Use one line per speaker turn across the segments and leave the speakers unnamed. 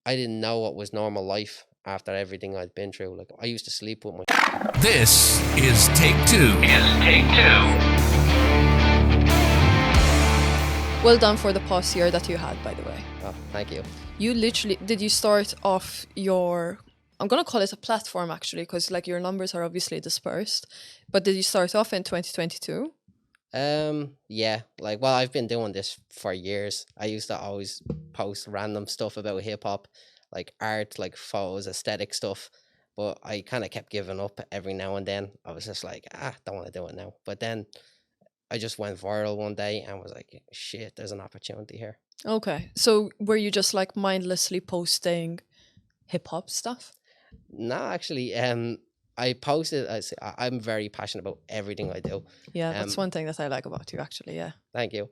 I didn't know what was normal life after everything I'd been through. Like, I used to sleep with my...
This is Take Two.
Well done for the past year that you had, by the way.
Oh, thank you.
You literally, did you start off your, I'm going to call it a platform actually, because like your numbers are obviously dispersed, but did you start off in 2022?
Yeah, like, well, I've been doing this for years. I used to always post random stuff about hip hop, like art, like photos, aesthetic stuff. But I kind of kept giving up every now and then. I was just like, don't want to do it now. But then I just went viral one day and was like, shit, there's an opportunity here.
Okay, so were you just like mindlessly posting hip hop stuff?
No, actually, I posted. I'm very passionate about everything I do.
Yeah, that's one thing that I like about you, actually. Yeah.
Thank you.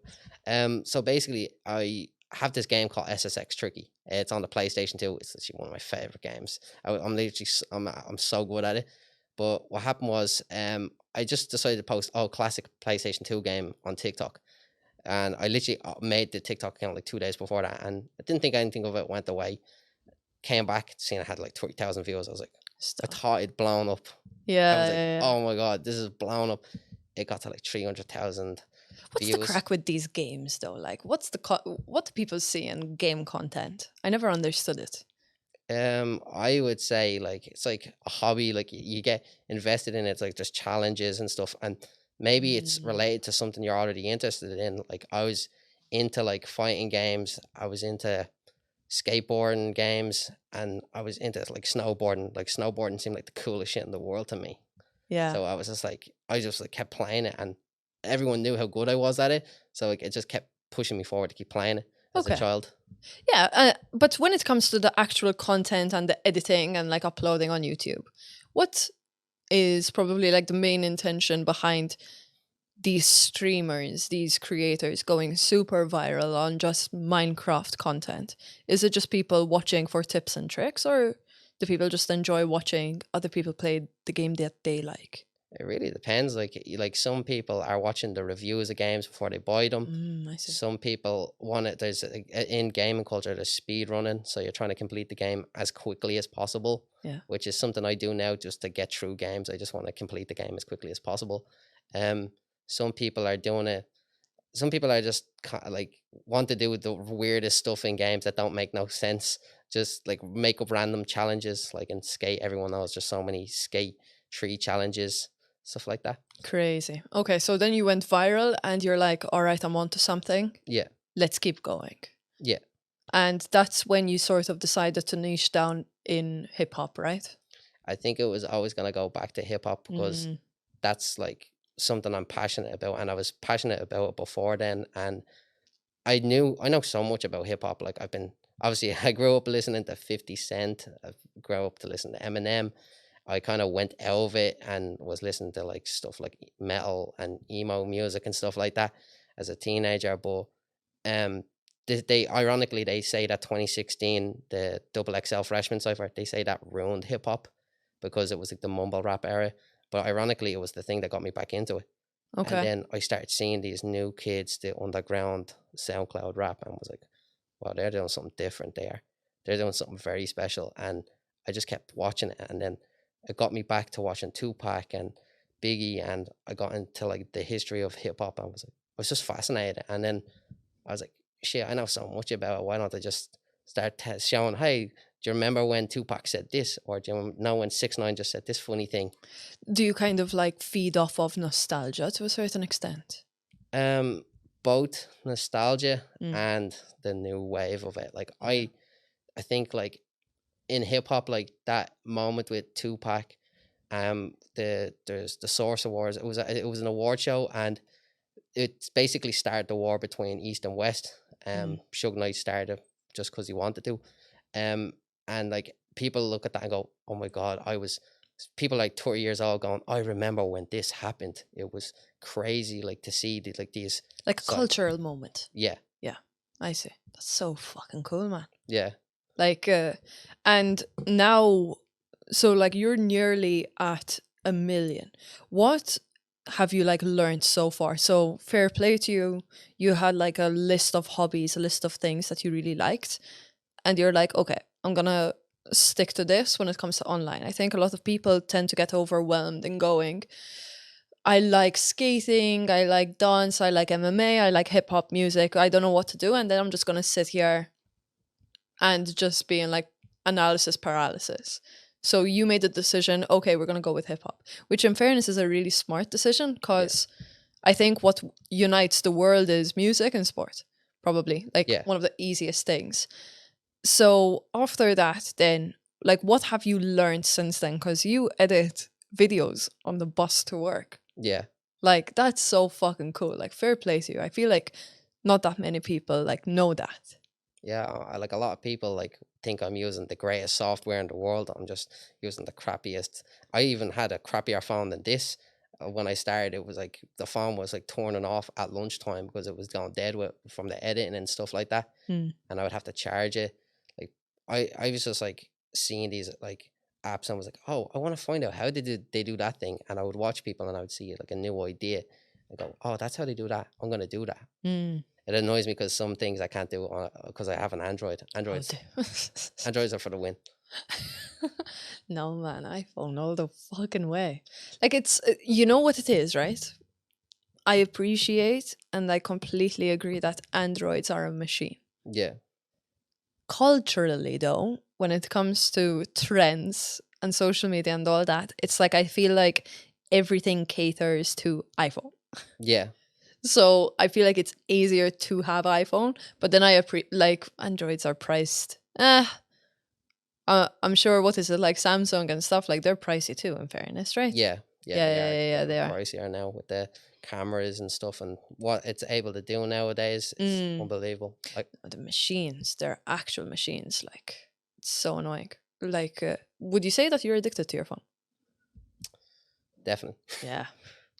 So basically, I have this game called SSX Tricky. It's on the PlayStation 2. It's actually one of my favorite games. I'm literally, I'm so good at it. But what happened was, I just decided to post classic PlayStation 2 game on TikTok, and I literally made the TikTok account like 2 days before that, and I didn't think anything of it went away. Came back, seeing I had like 30,000 views. I was like, I thought it'd blown up.
Yeah.
I was like, oh my god, this is blown up. It got to like 300,000.
What's the crack with these games though? Like, what do people see in game content? I never understood it.
I would say like it's like a hobby. Like you get invested in it. It's like there's challenges and stuff, and maybe it's related to something you're already interested in. Like I was into like fighting games. I was into skateboarding games, and I was into like snowboarding. Like snowboarding seemed like the coolest shit in the world to me.
Yeah.
So I was just like, I just like kept playing it, and everyone knew how good I was at it. So like it just kept pushing me forward to keep playing it as a child.
Yeah, but when it comes to the actual content and the editing and like uploading on YouTube, what is probably like the main intention behind these streamers, these creators going super viral on just Minecraft content? Is it just people watching for tips and tricks, or do people just enjoy watching other people play the game that they like?
It really depends. Like some people are watching the reviews of games before they buy them.
I see.
Some people want it. There's in gaming culture, there's speed running, so you're trying to complete the game as quickly as possible.
Yeah.
Which is something I do now just to get through games. I just want to complete the game as quickly as possible. Some people are doing it. Some people are just like want to do the weirdest stuff in games that don't make no sense. Just like make up random challenges. Like in Skate, everyone knows there's so many Skate 3 challenges. Stuff like that.
Crazy. Okay, so then you went viral and you're like, all right, I'm onto something.
Yeah.
Let's keep going.
Yeah.
And that's when you sort of decided to niche down in hip hop, right?
I think it was always going to go back to hip hop because that's like something I'm passionate about, and I was passionate about it before then. And I know so much about hip hop. Like I grew up listening to 50 Cent. I grew up to listen to Eminem. I kind of went out of it and was listening to like stuff like metal and emo music and stuff like that as a teenager. But they ironically, they say that 2016, the XXXTentacion freshman cipher, they say that ruined hip hop because it was like the mumble rap era. But ironically, it was the thing that got me back into it. Okay. And then I started seeing these new kids, the underground SoundCloud rap, and was like, wow, they're doing something different there. They're doing something very special. And I just kept watching it, and then it got me back to watching Tupac and Biggie, and I got into like the history of hip hop. I was just fascinated, and then I was like, shit, I know so much about it. Why don't I just start showing? Hey, do you remember when Tupac said this, or do you know when 6ix9ine just said this funny thing?
Do you kind of like feed off of nostalgia to a certain extent?
Both nostalgia and the new wave of it. Like I think like in hip hop, like that moment with Tupac, there's the Source Awards. It was an award show, and it basically started the war between East and West. Suge Knight started just because he wanted to, and like people look at that and go, "Oh my God!" People like 30 years old going, "I remember when this happened. It was crazy." Like to see these
like a cultural moment.
Yeah,
I see. That's so fucking cool, man.
Yeah.
Like, and now, so like you're nearly at 1 million. What have you like learned so far? So fair play to you. You had like a list of hobbies, a list of things that you really liked, and you're like, okay, I'm gonna stick to this when it comes to online. I think a lot of people tend to get overwhelmed in going, I like skating, I like dance, I like MMA, I like hip hop music, I don't know what to do, and then I'm just gonna sit here and just be in like analysis paralysis. So you made the decision, okay, we're gonna go with hip hop, which in fairness is a really smart decision, because I think what unites the world is music and sport, probably like one of the easiest things. So after that, then, like, what have you learned since then? Because you edit videos on the bus to work.
Yeah.
Like, that's so fucking cool. Like, fair play to you. I feel like not that many people like know that.
Yeah, like a lot of people like think I'm using the greatest software in the world. I'm just using the crappiest. I even had a crappier phone than this. When I started, it was like the phone was like turning off at lunchtime because it was going dead from the editing and stuff like that. And I would have to charge it. Like I was just like seeing these like apps and I was like, oh, I want to find out how they do that thing. And I would watch people and I would see like a new idea. I go, oh, that's how they do that. I'm gonna do that. It annoys me because some things I can't do because I have an Android. Androids are for the win.
No, man, iPhone all the fucking way. Like, it's, you know what it is, right? I appreciate and I completely agree that Androids are a machine.
Yeah.
Culturally, though, when it comes to trends and social media and all that, it's like I feel like everything caters to iPhone.
Yeah.
So I feel like it's easier to have iPhone, but then like Androids are priced. I'm sure, what is it, like Samsung and stuff, like they're pricey too, in fairness, right?
Yeah.
Yeah, they are
pricier now with the cameras and stuff, and what it's able to do nowadays is unbelievable. Like
the machines, they're actual machines. Like, it's so annoying. Like, would you say that you're addicted to your phone?
Definitely.
Yeah.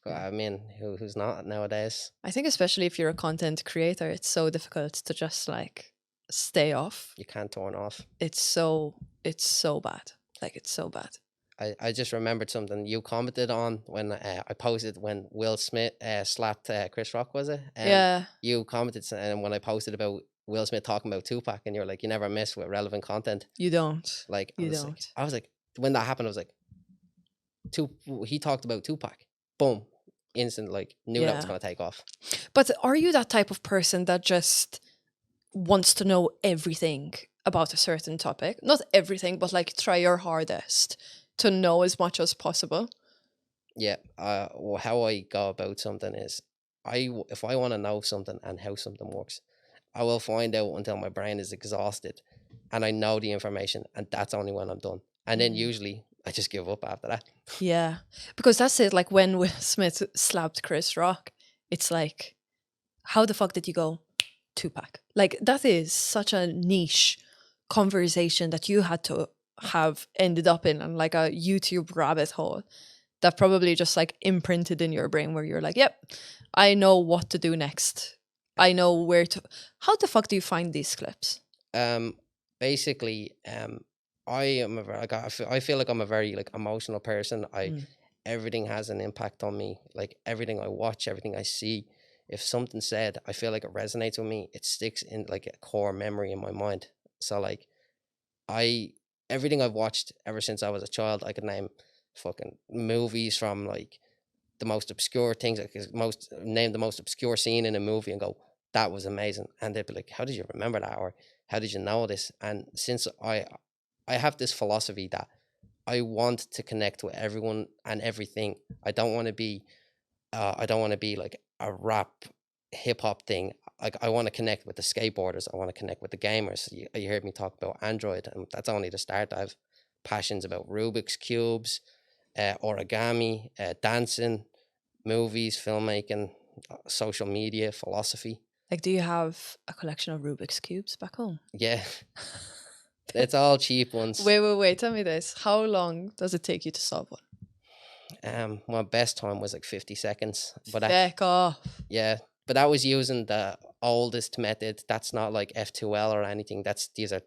I mean, who's not nowadays?
I think especially if you're a content creator, it's so difficult to just like stay off.
You can't turn off.
It's so bad. Like, it's so bad.
I just remembered something you commented on when I posted when Will Smith slapped Chris Rock, was it?
Yeah.
You commented and when I posted about Will Smith talking about Tupac, and you're like, you never miss with relevant content.
You don't.
Like,
you don't.
I was like, when that happened, I was like, he talked about Tupac. Boom. Instant, like, knew that was going to take off.
But are you that type of person that just wants to know everything about a certain topic? Not everything, but like try your hardest to know as much as possible?
Yeah. How I go about something is, if I want to know something and how something works, I will find out until my brain is exhausted and I know the information, and that's only when I'm done. And then usually I just give up after that.
Yeah, because that's it. Like, when Will Smith slapped Chris Rock, it's like, how the fuck did you go Tupac? Like, that is such a niche conversation that you had to have ended up in, and like a YouTube rabbit hole that probably just like imprinted in your brain, where you're like, yep, I know what to do next. I know where to. How the fuck do you find these clips?
Basically, I feel like I'm a very like emotional person. Everything has an impact on me. Like, everything I watch, everything I see, if something said, I feel like it resonates with me. It sticks in like a core memory in my mind. So like, everything I've watched ever since I was a child, I could name fucking movies from like the most obscure things. I could name the most obscure scene in a movie and go, that was amazing. And they'd be like, how did you remember that? Or how did you know this? And since I have this philosophy that I want to connect with everyone and everything. I don't want to be like a rap hip hop thing. Like, I want to connect with the skateboarders. I want to connect with the gamers. You heard me talk about Android, and that's only the start. I have passions about Rubik's cubes, origami, dancing, movies, filmmaking, social media, philosophy.
Like, do you have a collection of Rubik's cubes back home?
Yeah. It's all cheap ones.
Wait. Tell me this. How long does it take you to solve one?
My best time was like 50 seconds. But
Feck off.
Yeah. But that was using the oldest method. That's not like F2L or anything. These are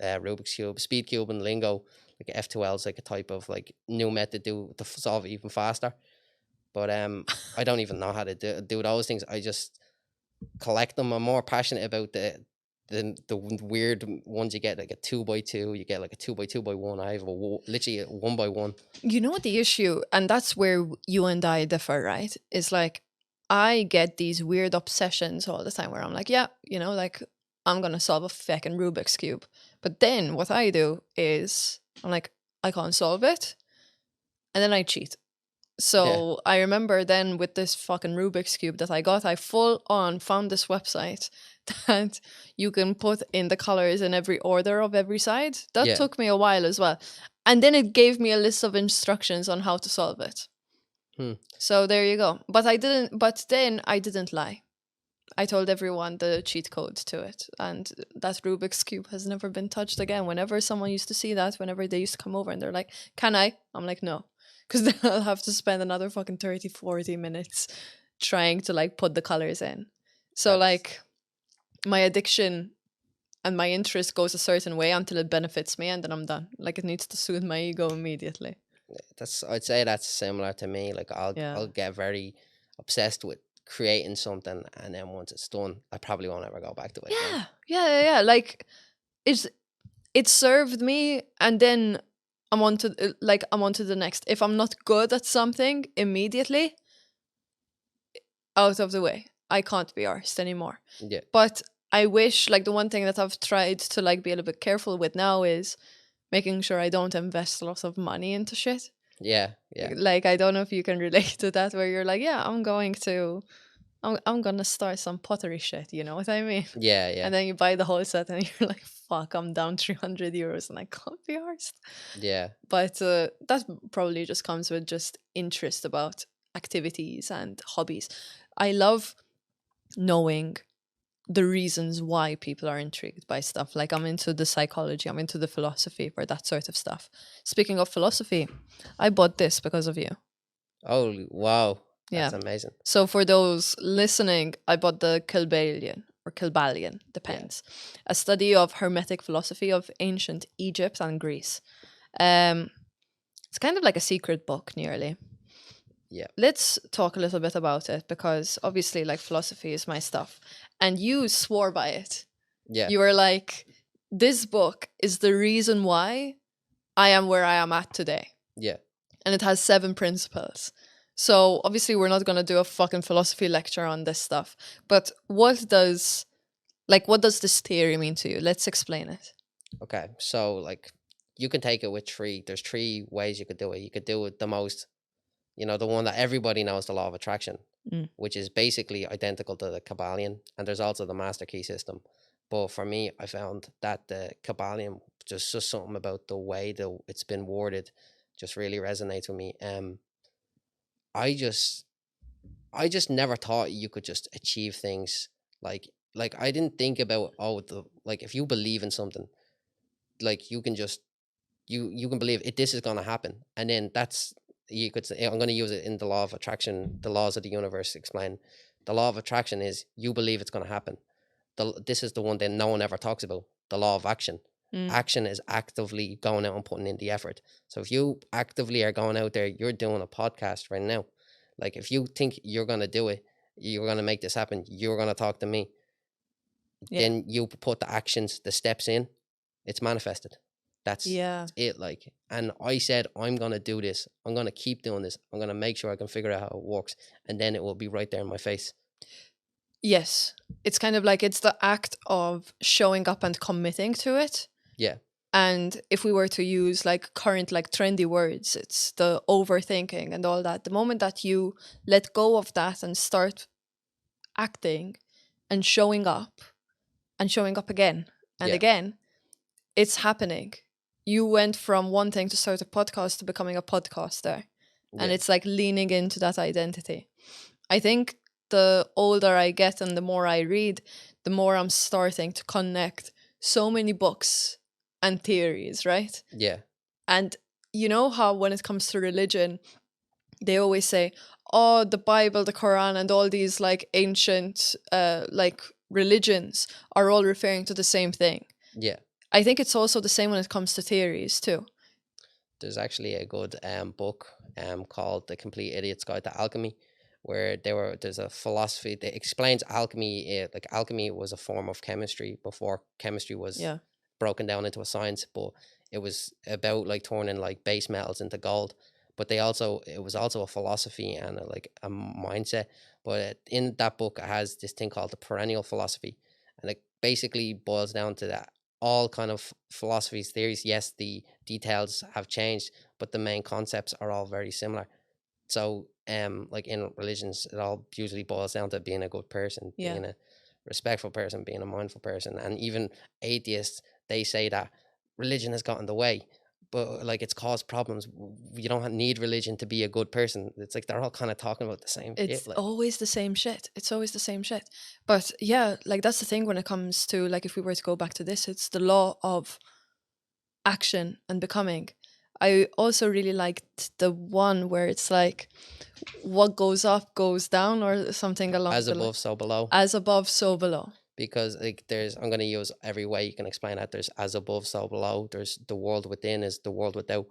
Rubik's Cube, Speed Cube and Lingo. Like, F2L is like a type of like new method to solve it even faster. But I don't even know how to do those things. I just collect them. I'm more passionate about the the weird ones you get, like a 2x2, you get like a 2x2x1. I have literally a 1x1.
You know what the issue, and that's where you and I differ, right? Is like I get these weird obsessions all the time where I'm like, yeah, you know, like I'm gonna solve a fucking Rubik's Cube. But then what I do is I'm like, I can't solve it. And then I cheat. So I remember then with this fucking Rubik's Cube that I got, I full on found this website that you can put in the colors in every order of every side. That took me a while as well. And then it gave me a list of instructions on how to solve it. So there you go. But then I didn't lie. I told everyone the cheat code to it. And that Rubik's Cube has never been touched again. Whenever someone used to see that, whenever they used to come over and they're like, can I? I'm like, no. Because then I'll have to spend another fucking 30, 40 minutes trying to like put the colors in. So like my addiction and my interest goes a certain way until it benefits me, and then I'm done. Like it needs to soothe my ego immediately.
I'd say that's similar to me. Like I'll get very obsessed with creating something, and then once it's done, I probably won't ever go back to it.
Yeah. Like it served me, and then I'm on to the next. If I'm not good at something immediately, out of the way. I can't be arsed anymore.
Yeah.
But I wish, like the one thing that I've tried to like be a little bit careful with now is making sure I don't invest lots of money into shit.
Yeah.
Like I don't know if you can relate to that, where you're like, yeah, I'm gonna start some pottery shit, you know what I mean?
Yeah.
And then you buy the whole set and you're like, fuck, I'm down 300 euros and I can't be arsed.
Yeah.
But that probably just comes with just interest about activities and hobbies. I love knowing the reasons why people are intrigued by stuff. Like I'm into the psychology, I'm into the philosophy for that sort of stuff. Speaking of philosophy, I bought this because of you.
Oh, wow.
Yeah.
That's amazing.
So for those listening, I bought the Kylbalion, or Kylbalion, depends. Yeah. A study of Hermetic philosophy of ancient Egypt and Greece. It's kind of like a secret book, nearly.
Yeah.
Let's talk a little bit about it, because obviously like philosophy is my stuff. And you swore by it.
Yeah.
You were like, this book is the reason why I am where I am at today.
Yeah.
And it has 7 principles. So obviously we're not going to do a fucking philosophy lecture on this stuff. But what does this theory mean to you? Let's explain it.
Okay. So like you can take it with there's 3 ways you could do it. You could do it the most, the one that everybody knows, the law of attraction, which is basically identical to the Kylbalion. And there's also the master key system. But for me, I found that the Kylbalion, just something about the way that it's been worded just really resonates with me. I just never thought you could just achieve things like I didn't think about if you believe in something, like you can just you can believe it, this is going to happen, and then you could say, I'm going to use it in the law of attraction, the laws of the universe explain. The law of attraction is you believe it's going to happen. This is the one that no one ever talks about, the law of action. Action is actively going out and putting in the effort. So if you actively are going out there, you're doing a podcast right now. Like if you think you're going to do it, you're going to make this happen, you're going to talk to me. Yeah. Then you put the actions, the steps in, it's manifested. That's it. Like, and I said, I'm going to do this. I'm going to keep doing this. I'm going to make sure I can figure out how it works. And then it will be right there in my face.
Yes. It's kind of like it's the act of showing up and committing to it.
Yeah.
And if we were to use like current, like trendy words, it's the overthinking and all that. The moment that you let go of that and start acting and showing up again and again, it's happening. You went from wanting to start a podcast to becoming a podcaster. Yeah. And it's like leaning into that identity. I think the older I get and the more I read, the more I'm starting to connect so many books and theories, right?
Yeah.
And you know how when it comes to religion, they always say, oh, the Bible, the Quran, and all these like ancient like religions are all referring to the same thing.
Yeah.
I think it's also the same when it comes to theories too.
There's actually a good book called The Complete Idiot's Guide to Alchemy, where there's a philosophy that explains alchemy. Like alchemy was a form of chemistry before chemistry was
Yeah.
broken down into a science, but it was about like turning like base metals into gold. But it was also a philosophy and like a mindset. But in that book, it has this thing called the perennial philosophy, and it basically boils down to that all kind of philosophies, theories. Yes, the details have changed, but the main concepts are all very similar. So, like in religions, it all usually boils down to being a good person,
Yeah.
being a respectful person, being a mindful person, and even atheists, they say that religion has gotten in the way, but like it's caused problems. You don't need religion to be a good person. It's like they're all kind of talking about the same
It's
shit. Like,
always the same shit. It's always the same shit. But yeah, like that's the thing when it comes to, like, if we were to go back to this, it's the law of action and becoming. I also really liked the one where it's like what goes up goes down, or something along
as
the
above, so below.
as above, so below.
Because like I'm going to use every way you can explain that. There's as above, so below. There's the world within is the world without.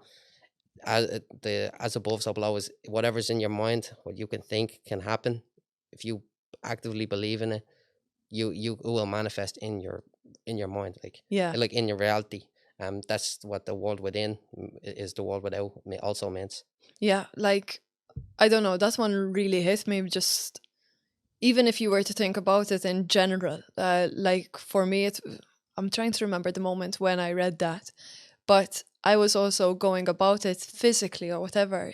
As above, so below is whatever's in your mind, what you can think can happen. If you actively believe in it, you it will manifest in your mind,
Yeah.
like in your reality. That's what the world within is. The world without also means.
Yeah, like I don't know, that one really hit me. Just even if you were to think about it in general, like for me, I'm trying to remember the moment when I read that, but I was also going about it physically or whatever.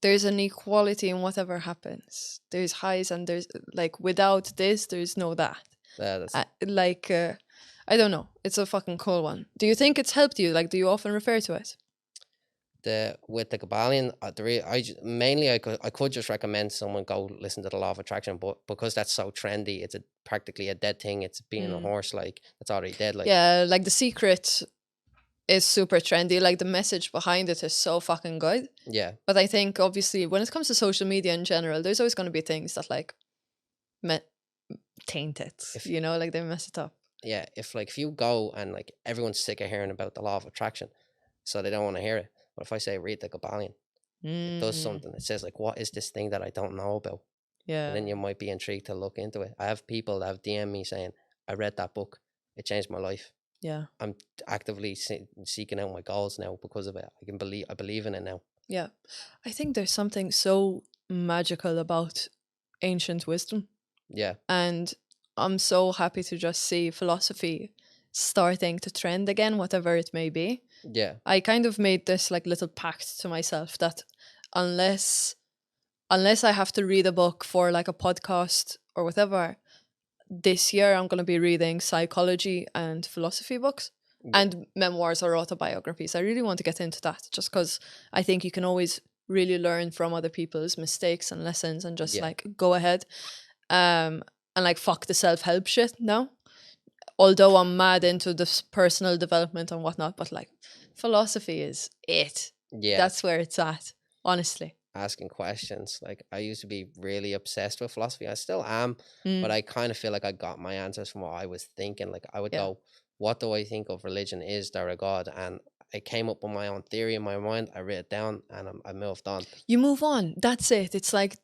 There's an equality in whatever happens. There's highs and there's like without this, there's no that.
That's
I don't know. It's a fucking cool one. Do you think it's helped you? Like, do you often refer to it?
with the Kybalion. Mainly I could just recommend someone go listen to the Law of Attraction, but because that's so trendy, it's practically a dead thing. It's being a horse, like that's already dead. Like
yeah, like The Secret is super trendy. Like the message behind it is so fucking good.
Yeah.
But I think obviously when it comes to social media in general, there's always going to be things that like taint it. Like they mess it up.
Yeah, if you go and like everyone's sick of hearing about the Law of Attraction, so they don't want to hear it. But if I say read the Kybalion, it does something. It says like, what is this thing that I don't know about?
Yeah.
And then you might be intrigued to look into it. I have people that have DM me saying, I read that book. It changed my life.
Yeah.
I'm actively seeking out my goals now because of it. I believe in it now.
Yeah. I think there's something so magical about ancient wisdom.
Yeah.
And I'm so happy to just see philosophy starting to trend again, whatever it may be.
Yeah.
I kind of made this like little pact to myself that unless I have to read a book for like a podcast or whatever, this year I'm going to be reading psychology and philosophy books and memoirs or autobiographies. I really want to get into that just because I think you can always really learn from other people's mistakes and lessons and just like go ahead and like fuck the self-help shit now. Although I'm mad into this personal development and whatnot, but like philosophy is it.
Yeah.
That's where it's at, honestly.
Asking questions. Like I used to be really obsessed with philosophy. I still am, but I kind of feel like I got my answers from what I was thinking. Like I would go, what do I think of religion? Is there a God? And I came up with my own theory in my mind. I wrote it down and I moved on.
You move on. That's it. It's like,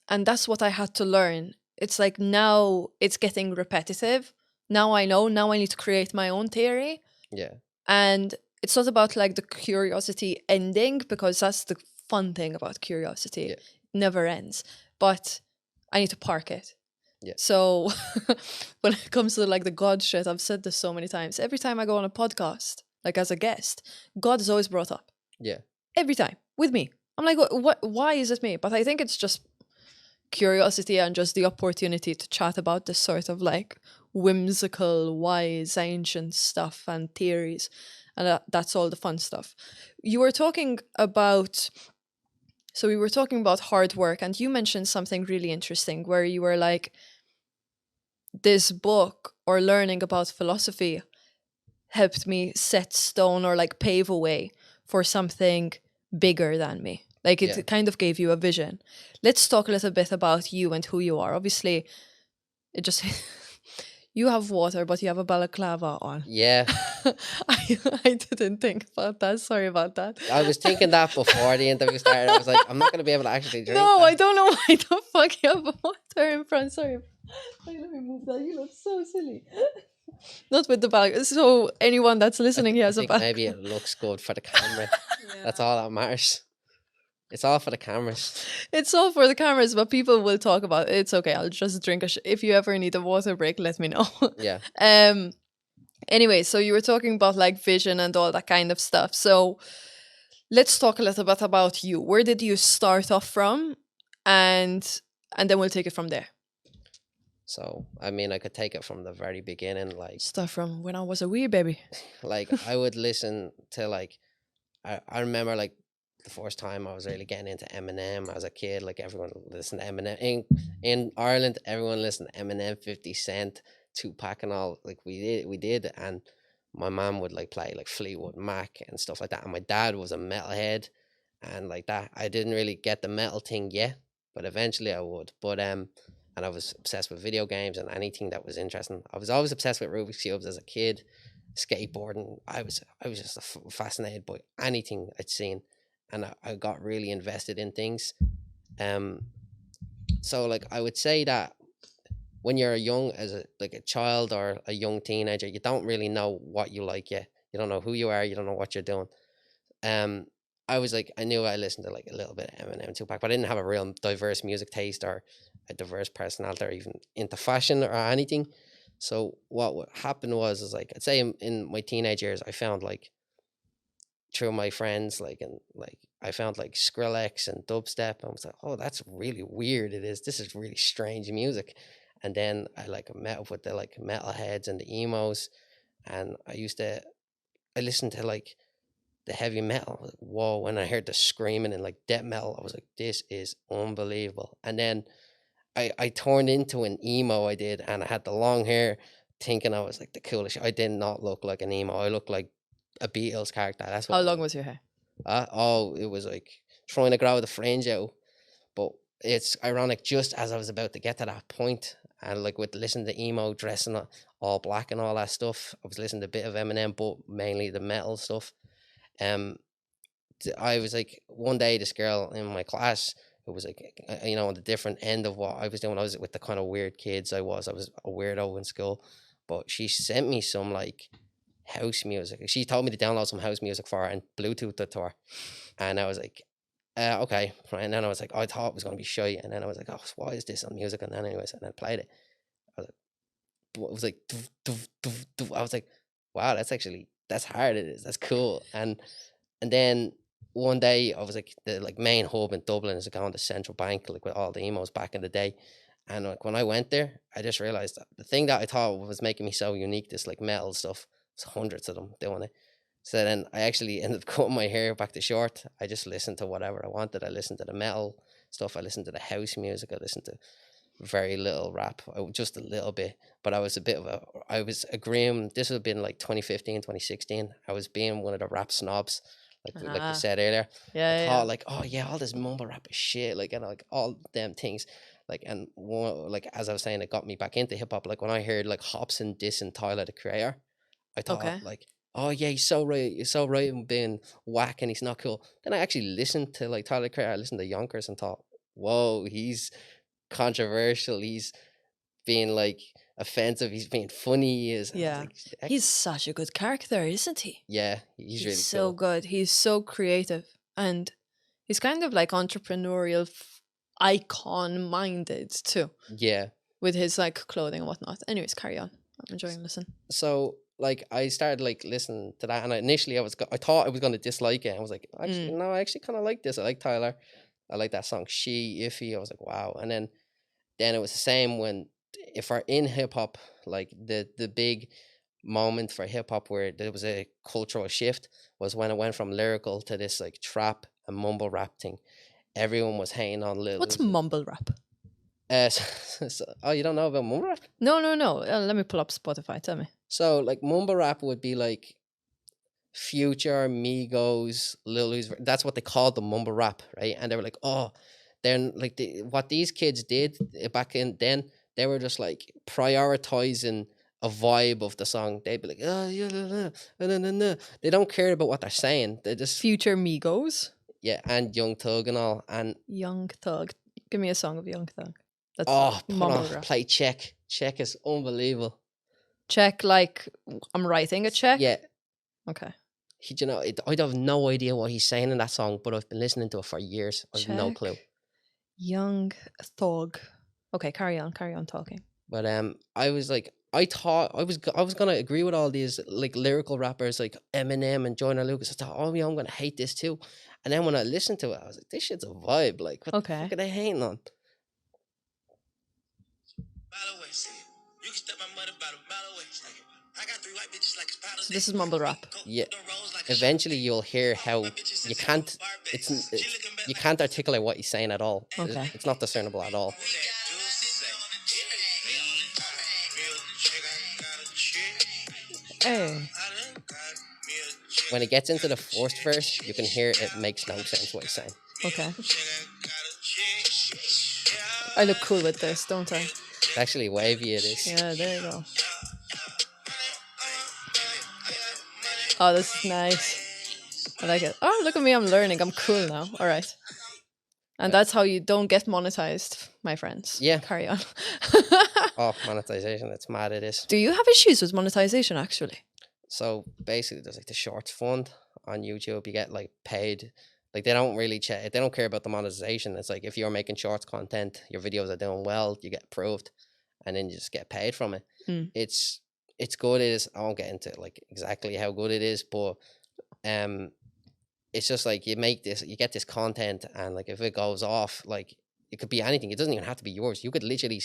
and that's what I had to learn. It's like now it's getting repetitive. Now I know. Now I need to create my own theory.
Yeah.
And it's not about like the curiosity ending, because that's the fun thing about curiosity.
Yeah.
It never ends. But I need to park it.
Yeah.
So when it comes to like the God shit, I've said this so many times. Every time I go on a podcast, like as a guest, God is always brought up.
Yeah.
Every time with me. I'm like, what? Why is it me? But I think it's just curiosity and just the opportunity to chat about this sort of like whimsical, wise, ancient stuff and theories. And that's all the fun stuff. You were talking about, so we were talking about hard work, and you mentioned something really interesting where you were like, this book or learning about philosophy helped me set stone or like pave a way for something bigger than me. Like it kind of gave you a vision. Let's talk a little bit about you and who you are. Obviously, it just You have water, but you have a balaclava on.
Yeah.
I didn't think about that. Sorry about that.
I was thinking that before the interview started. I was like, I'm not going to be able to actually drink
No,
that.
I don't know why the fuck you have water in front. Sorry. Wait, let me move that. You look so silly. Not with the bag. So anyone that's listening, he
I
has a
think
bag.
maybe it looks good for the camera. That's all that matters. It's all for the cameras.
It's all for the cameras, but people will talk about it. It's okay. I'll just drink if you ever need a water break, let me know.
Yeah.
Anyway, so you were talking about like vision and all that kind of stuff. So let's talk a little bit about you. Where did you start off from? And then we'll take it from there.
So, I mean, I could take it from the very beginning. Like,
Start from when I was a wee baby.
like I would listen to like, I remember like the first time I was really getting into Eminem as a kid. Like everyone listened to Eminem in Ireland. Everyone listened to Eminem, 50 Cent, Tupac, and all. Like we did, and my mom would like play like Fleetwood Mac and stuff like that. And my dad was a metalhead, and like that, I didn't really get the metal thing yet, but eventually I would. But and I was obsessed with video games and anything that was interesting. I was always obsessed with Rubik's Cubes as a kid, skateboarding. I was just fascinated by anything I'd seen, and I got really invested in things. So like I would say that when you're young as a child or a young teenager, you don't really know what you like yet. You don't know who you are. You don't know what you're doing. I was like, I knew I listened to like a little bit of Eminem, Tupac, but I didn't have a real diverse music taste or a diverse personality or even into fashion or anything. So what happened was like, I'd say in my teenage years, I found like through my friends, like, and like, I found like Skrillex and dubstep. And I was like, oh, that's really weird. This is really strange music. And then I like met up with the like metalheads and the emos. And I listened to like the heavy metal. Like, whoa, when I heard the screaming and like death metal, I was like, this is unbelievable. And then I turned into an emo, I did, and I had the long hair, thinking I was like the coolest. I did not look like an emo. I looked like a Beatles character. That's what.
How long was your hair?
It was like trying to grow the fringe out. But it's ironic, just as I was about to get to that point, and like with listening to emo, dressing all black and all that stuff, I was listening to a bit of Eminem, but mainly the metal stuff. I was like, one day this girl in my class who was like, on the different end of what I was doing. I was with the kind of weird kids. I was a weirdo in school, but she sent me some like house music. She told me to download some house music for her and Bluetooth it to her. And I was like, okay. And then I was like, I thought it was going to be shy. And then I was like, oh, why is this on music? And then anyways, and I played it. It was like, I was like, wow, that's hard. It is. That's cool. And then one day I was like, the like main hub in Dublin is like on the central bank, like with all the emos back in the day. And like when I went there, I just realized that the thing that I thought was making me so unique, this like metal stuff, there's hundreds of them doing it. So then I actually ended up cutting my hair back to short. I just listened to whatever I wanted. I listened to the metal stuff. I listened to the house music. I listened to very little rap, just a little bit. But I was agreeing, this would have been like 2015, 2016. I was being one of the rap snobs. Like we said earlier, I thought like, oh yeah, all this mumble rap is shit, like, and like all them things, like, and one, like as I was saying, it got me back into hip hop. Like when I heard like Hobson dissing Tyler the Creator, I thought like, oh yeah, he's so right in being whack and he's not cool. Then I actually listened to like Tyler the Creator, I listened to Yonkers and thought, whoa, he's controversial, he's being like offensive, he's being funny,
He's such a good character, isn't he?
Yeah, he's really
so
cool.
good. He's so creative, and he's kind of like entrepreneurial icon minded too.
Yeah,
with his like clothing and whatnot. Anyways, carry on. I'm enjoying listening.
So like I started like listening to that, and initially I thought I was going to dislike it. I was like, actually no, I actually kind of like this. I like Tyler. I like that song She Iffy. I was like, wow. And then it was the same when, if we're in hip hop, like the big moment for hip hop where there was a cultural shift was when it went from lyrical to this like trap and mumble rap thing. Everyone was hating on Lil.
What's mumble rap?
Oh, you don't know about mumble rap?
No. Let me pull up Spotify. Tell me.
So like mumble rap would be like Future, Migos, Lil Uzi. That's what they called the mumble rap, right? And they were like, oh, then like what these kids did back in then, they were just like prioritizing a vibe of the song, they'd be like, oh, yeah, they don't care about what they're saying. They just
Future Migos.
Yeah, and Young Thug and all. And
Young Thug. Give me a song of Young Thug. That's
put on play Check. Check is unbelievable.
Check, like I'm writing a check.
Yeah.
Okay.
You know, I have no idea what he's saying in that song, but I've been listening to it for years. I have no clue.
Young Thug. Okay, carry on talking.
But I was like, I thought I was gonna agree with all these like lyrical rappers like Eminem and Joyner Lucas. I thought, oh yeah, I'm gonna hate this too. And then when I listened to it, I was like, this shit's a vibe. Like, what the fuck are they hating on?
So this is mumble rap.
Yeah. Eventually, you'll hear how you can't articulate what he's saying at all.
Okay.
It's not discernible at all.
Hey.
When it gets into the first verse, you can hear it makes no sense what he's saying.
Okay. I look cool with this, don't I?
It's actually wavy, it is.
Yeah, there you go. Oh, this is nice. I like it. Oh, look at me, I'm learning. I'm cool now. All right. And that's how you don't get monetized, my friends.
Yeah.
Carry on.
Oh, monetization. It's mad, it is.
Do you have issues with monetization, actually?
So basically, there's like the shorts fund on YouTube. You get like paid. Like they don't really they don't care about the monetization. It's like if you're making shorts content, your videos are doing well, you get approved, and then you just get paid from it. It's good. It is. I won't get into like exactly how good it is, but it's just like you get this content, and like if it goes off, like it could be anything. It doesn't even have to be yours. You could literally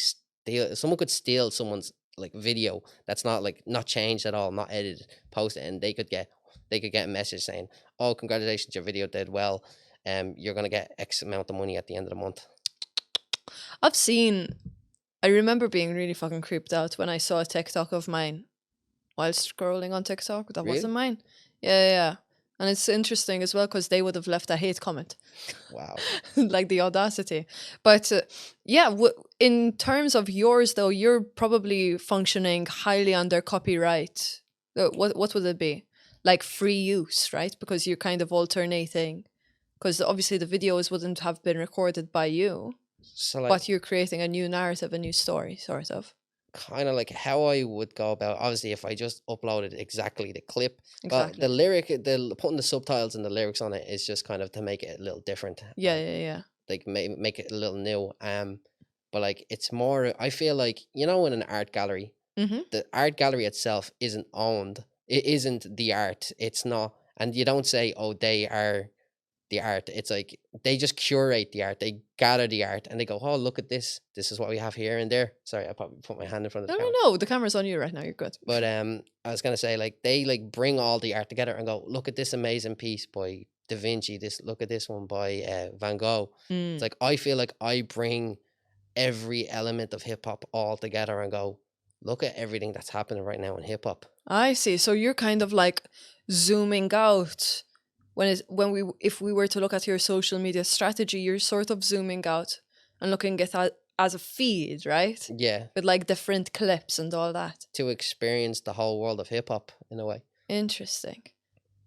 someone could steal someone's like video that's not changed at all, not edited, post it, and they could get a message saying, "Oh, congratulations, your video did well. You're gonna get X amount of money at the end of the month."
I remember being really fucking creeped out when I saw a TikTok of mine while scrolling on TikTok. That
Really?
wasn't mine. Yeah. And it's interesting as well because they would have left a hate comment.
Wow.
Like the audacity. But in terms of yours, though, you're probably functioning highly under copyright. What would it be? Like free use, right? Because you're kind of alternating. Because obviously the videos wouldn't have been recorded by you. So but you're creating a new narrative, a new story, sort of.
Kind of like how I would go about, obviously, if I just uploaded exactly the clip.
Exactly.
But the lyric, putting the subtitles and the lyrics on it is just kind of to make it a little different.
Yeah.
Like make it a little new. But like it's more, I feel like, you know, in an art gallery, the art gallery itself isn't owned. It isn't the art. It's not, and you don't say, oh, they are the art. It's like they just curate the art. They gather the art and they go, oh, look at this. This is what we have here and there. Sorry, I probably put my hand in front of the camera.
No, the camera's on you right now. You're good.
But I was gonna say, like, they like bring all the art together and go, look at this amazing piece by Da Vinci. Look at this one by Van Gogh. It's like I feel like I bring every element of hip hop all together and go, look at everything that's happening right now in hip hop.
I see. So you're kind of like zooming out. If we were to look at your social media strategy, you're sort of zooming out and looking at that as a feed, right?
Yeah.
With like different clips and all that.
To experience the whole world of hip hop in a way.
Interesting.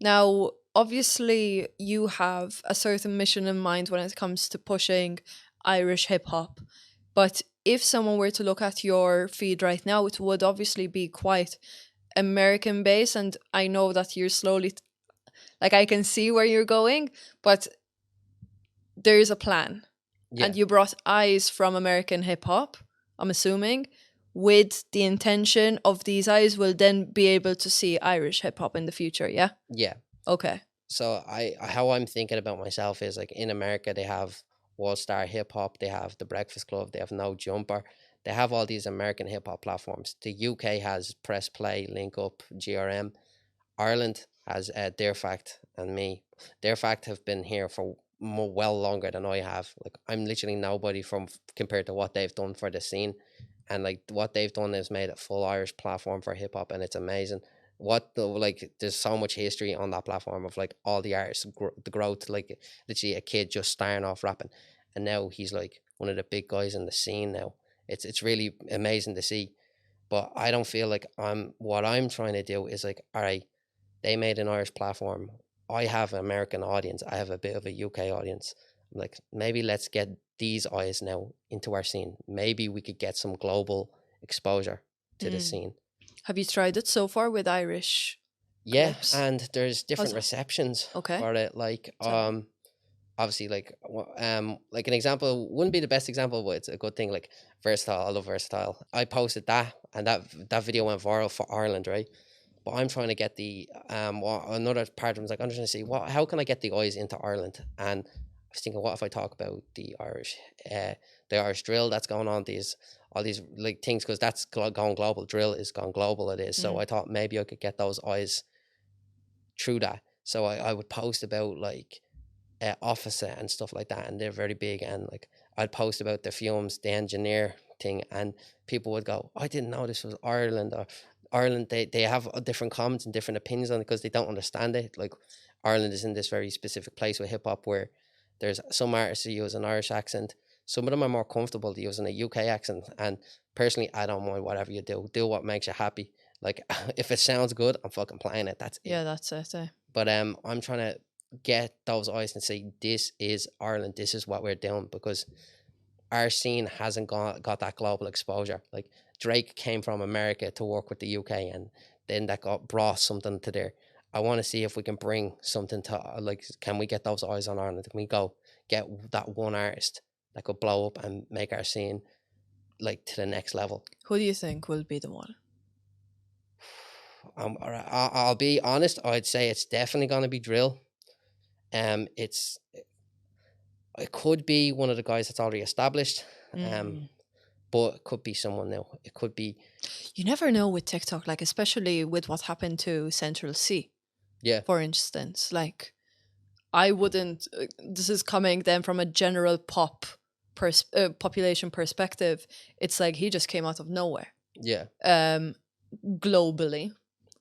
Now, obviously, you have a certain mission in mind when it comes to pushing Irish hip hop. But if someone were to look at your feed right now, it would obviously be quite American based. And I know that you're slowly... Like, I can see where you're going, but there's a plan. Yeah. And you brought eyes from American hip-hop, I'm assuming, with the intention of these eyes will then be able to see Irish hip-hop in the future, yeah?
Yeah.
Okay.
So how I'm thinking about myself is, like, in America, they have World Star Hip-Hop, they have The Breakfast Club, they have No Jumper. They have all these American hip-hop platforms. The UK has Press Play, Link Up, GRM. Ireland has Dare Fact and me. Dare Fact have been here for well longer than I have. Like, I'm literally nobody compared to what they've done for the scene, and like what they've done is made a full Irish platform for hip hop, and it's amazing. There's so much history on that platform of like all the artists, the growth. Like literally a kid just starting off rapping, and now he's like one of the big guys in the scene now. It's really amazing to see. But I don't feel like what I'm trying to do is like, all right, they made an Irish platform. I have an American audience. I have a bit of a UK audience. I'm like, maybe let's get these eyes now into our scene. Maybe we could get some global exposure to the scene.
Have you tried it so far with Irish
Yeah,
clips?
and there's different
Also-
receptions
Okay.
for it. Like,
Tell me.
obviously, like an example wouldn't be the best example, but it's a good thing. Like Versatile, I love Versatile. I posted that, and that video went viral for Ireland, right? But I'm trying to get the another part of it was like, I'm trying to see how can I get the eyes into Ireland? And I was thinking, what if I talk about the Irish drill that's going on, all these like things, because that's gone global. Drill is gone global. It is. So I thought maybe I could get those eyes through that. So I would post about like Officer and stuff like that, and they're very big. And like I'd post about the fumes, the engineer thing, and people would go, I didn't know this was Ireland. Or Ireland, they have different comments and different opinions on it because they don't understand it. Like Ireland is in this very specific place with hip hop where there's some artists who use an Irish accent. Some of them are more comfortable to using a UK accent. And personally, I don't mind whatever you do. Do what makes you happy. Like if it sounds good, I'm fucking playing it. That's it.
Yeah, that's it.
But I'm trying to get those eyes and say, this is Ireland. This is what we're doing, because our scene hasn't got that global exposure. Like Drake came from America to work with the UK, and then that brought something to there. I want to see if we can bring something to like, can we get those eyes on Ireland? Can we go get that one artist that could blow up and make our scene like to the next level?
Who do you think will be the one?
I'll be honest. I'd say it's definitely going to be drill. It could be one of the guys that's already established. But it could be someone new. It could be.
You never know with TikTok, like especially with what happened to Central C.
Yeah.
For instance, like I wouldn't. This is coming then from a general population perspective. It's like he just came out of nowhere.
Yeah.
Globally,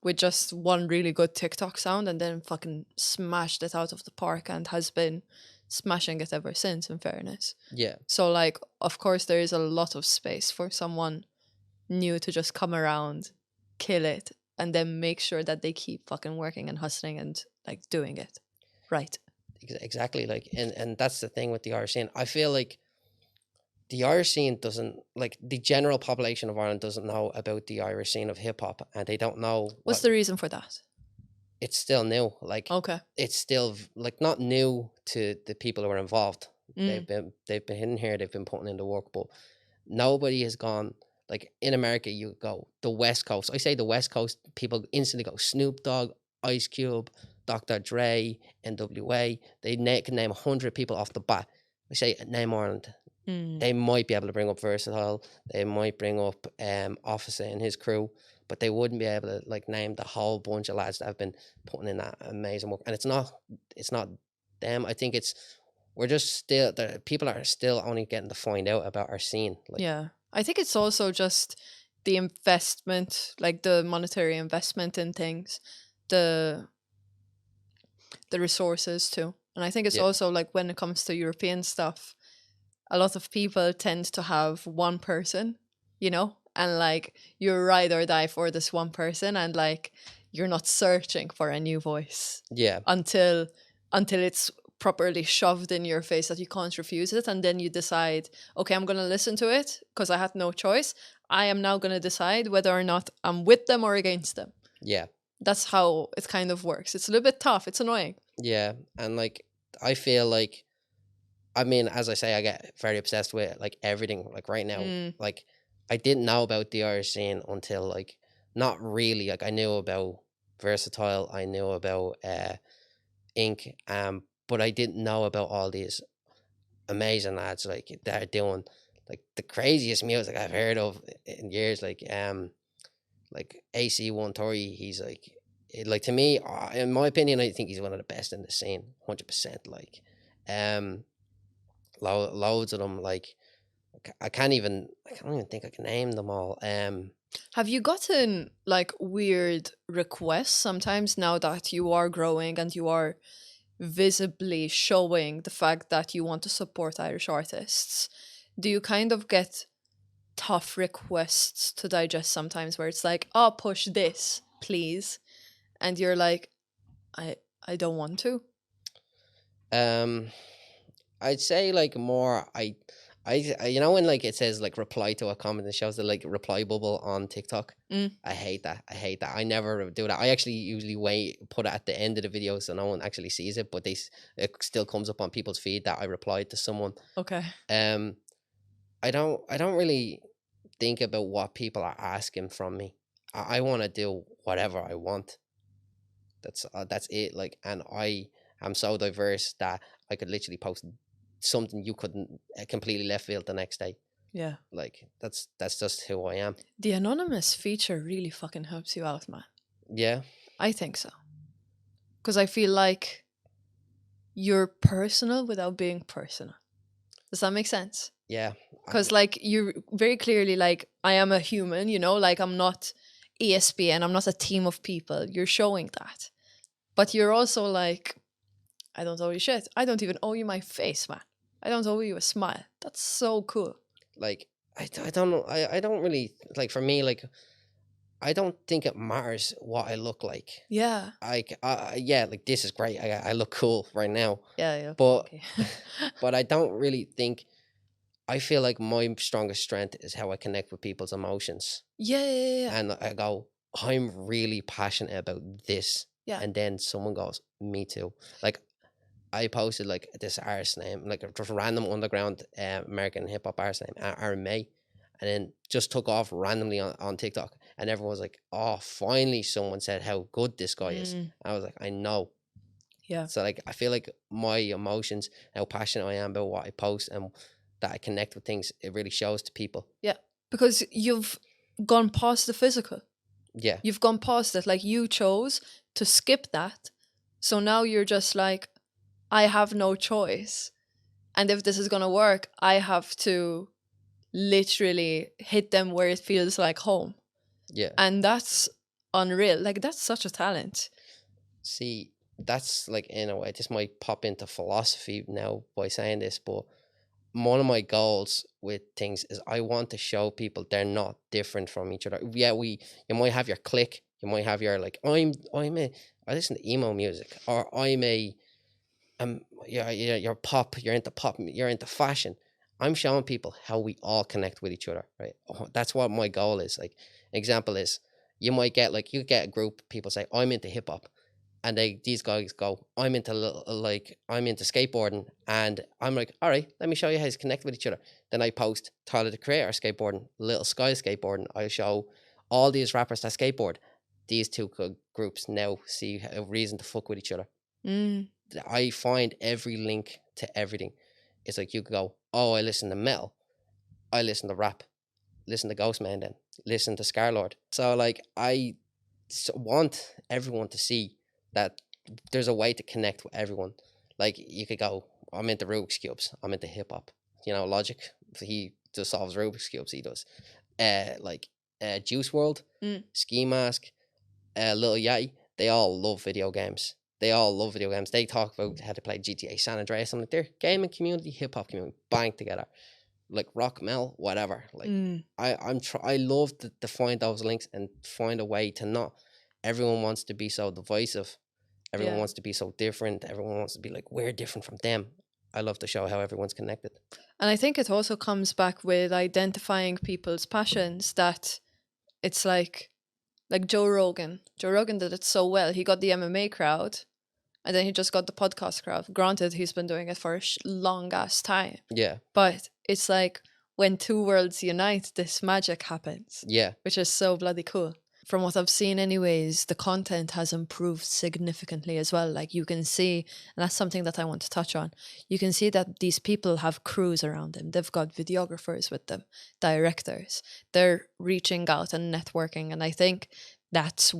with just one really good TikTok sound, and then fucking smashed it out of the park, and has been smashing it ever since, in fairness.
Yeah.
So like, of course there is a lot of space for someone new to just come around, kill it, and then make sure that they keep fucking working and hustling and like doing it right.
Exactly. Like, and that's the thing with the Irish scene. I feel like the Irish scene doesn't, like the general population of Ireland doesn't know about the Irish scene of hip hop, and they don't know
what's the reason for that.
It's still new. Like,
okay,
it's still like not new to the people who are involved. They've been in here, they've been putting in the work, but nobody has gone. Like in America, you go the West Coast. I say the West Coast, people instantly go Snoop Dogg, Ice Cube, Dr. Dre, N.W.A. They can name 100 people off the bat. I say name Ireland. They might be able to bring up Versatile. They might bring up Officer and his crew, but they wouldn't be able to like name the whole bunch of lads that have been putting in that amazing work. And it's not them. I think we're just still, the people are still only getting to find out about our scene. Like,
yeah, I think it's also just the investment, like the monetary investment in things, the resources too. And I think it's also like when it comes to European stuff, a lot of people tend to have one person, you know, and like you're ride or die for this one person, and like you're not searching for a new voice.
Yeah.
Until it's properly shoved in your face that you can't refuse it, and then you decide, okay, I'm going to listen to it because I had no choice. I am now going to decide whether or not I'm with them or against them.
Yeah.
That's how it kind of works. It's a little bit tough. It's annoying.
Yeah. And like, I feel like, I mean, as I say, I get very obsessed with like everything. Like right now, like I didn't know about the Irish scene until like, not really. Like I knew about Versatile, I knew about Ink, but I didn't know about all these amazing lads like that are doing like the craziest music I've heard of in years. Like AC130, he's like to me, in my opinion, I think he's one of the best in the scene, 100%. Like, loads of them. Like, I don't even think I can name them all.
Have you gotten like weird requests sometimes now that you are growing and you are visibly showing the fact that you want to support Irish artists? Do you kind of get tough requests to digest sometimes, where it's like, oh, push this, please. And you're like, I don't want to.
I'd say like more you know when like it says like reply to a comment, it shows the like reply bubble on TikTok. I hate that. I never do that. I actually usually put it at the end of the video so no one actually sees it, but it still comes up on people's feed that I replied to someone.
Okay.
I don't really think about what people are asking from me. I want to do whatever I want. That's it. Like, and I am so diverse that I could literally post something you couldn't completely left field the next day.
Yeah.
Like that's just who I am.
The anonymous feature really fucking helps you out, man.
Yeah.
I think so. Because I feel like you're personal without being personal. Does that make sense?
Yeah.
Because like you're very clearly like, I am a human, you know, like I'm not ESPN, I'm not a team of people. You're showing that. But you're also like, I don't owe you shit. I don't even owe you my face, man. I don't owe you a smile. That's so cool.
Like, I don't know. I don't really, like, for me, like, I don't think it matters what I look like.
Yeah.
Like, yeah, like, this is great. I look cool right now.
Yeah.
But,
okay.
but I don't really think, I feel like my strongest strength is how I connect with people's emotions.
Yeah.
And I go, I'm really passionate about this.
Yeah.
And then someone goes, me too. Like, I posted like this artist name, like just random underground American hip hop artist name, Aaron May, and then just took off randomly on TikTok, and everyone was like, "Oh, finally someone said how good this guy is." And I was like, "I know."
Yeah.
So like, I feel like my emotions, how passionate I am about what I post, and that I connect with things, it really shows to people.
Yeah, because you've gone past the physical.
Yeah,
you've gone past it. Like you chose to skip that, so now you're just like, I have no choice. And if this is going to work, I have to literally hit them where it feels like home.
Yeah.
And that's unreal. Like, that's such a talent.
See, that's like, in a way, this might pop into philosophy now by saying this, but one of my goals with things is I want to show people they're not different from each other. Yeah, you might have your clique, you might have your like, I listen to emo music, or you're pop, you're into fashion. I'm showing people how we all connect with each other, right? That's what my goal is. Like, example is, you get a group of people say, I'm into hip hop, and these guys go, I'm into skateboarding, and I'm like, all right, let me show you how to connect with each other. Then I post Tyler the Creator skateboarding, Little Sky skateboarding. I show all these rappers that skateboard. These two groups now see a reason to fuck with each other. I find every link to everything. It's like, you could go, oh, I listen to metal, I listen to rap, listen to Ghostman, then listen to Scarlord. So like, I want everyone to see that there's a way to connect with everyone. Like, you could go, I'm into Rubik's Cubes, I'm into hip hop. You know, Logic, he just solves Rubik's Cubes, he does. Juice WRLD, Ski Mask, Lil Yachty, they all love video games. They talk about how to play GTA San Andreas. I'm like, they're gaming community, hip hop community, bang together. Like rock, metal, whatever. Like, I love to find those links and find a way to not. Everyone wants to be so divisive. Everyone wants to be so different. Everyone wants to be like, we're different from them. I love to show how everyone's connected.
And I think it also comes back with identifying people's passions, that it's like Joe Rogan. Joe Rogan did it so well. He got the MMA crowd, and then he just got the podcast crowd. Granted, he's been doing it for a long ass time.
Yeah.
But it's like, when two worlds unite, this magic happens.
Yeah.
Which is so bloody cool. From what I've seen anyways, the content has improved significantly as well. Like, you can see, and that's something that I want to touch on, you can see that these people have crews around them. They've got videographers with them, directors. They're reaching out and networking. And I think that's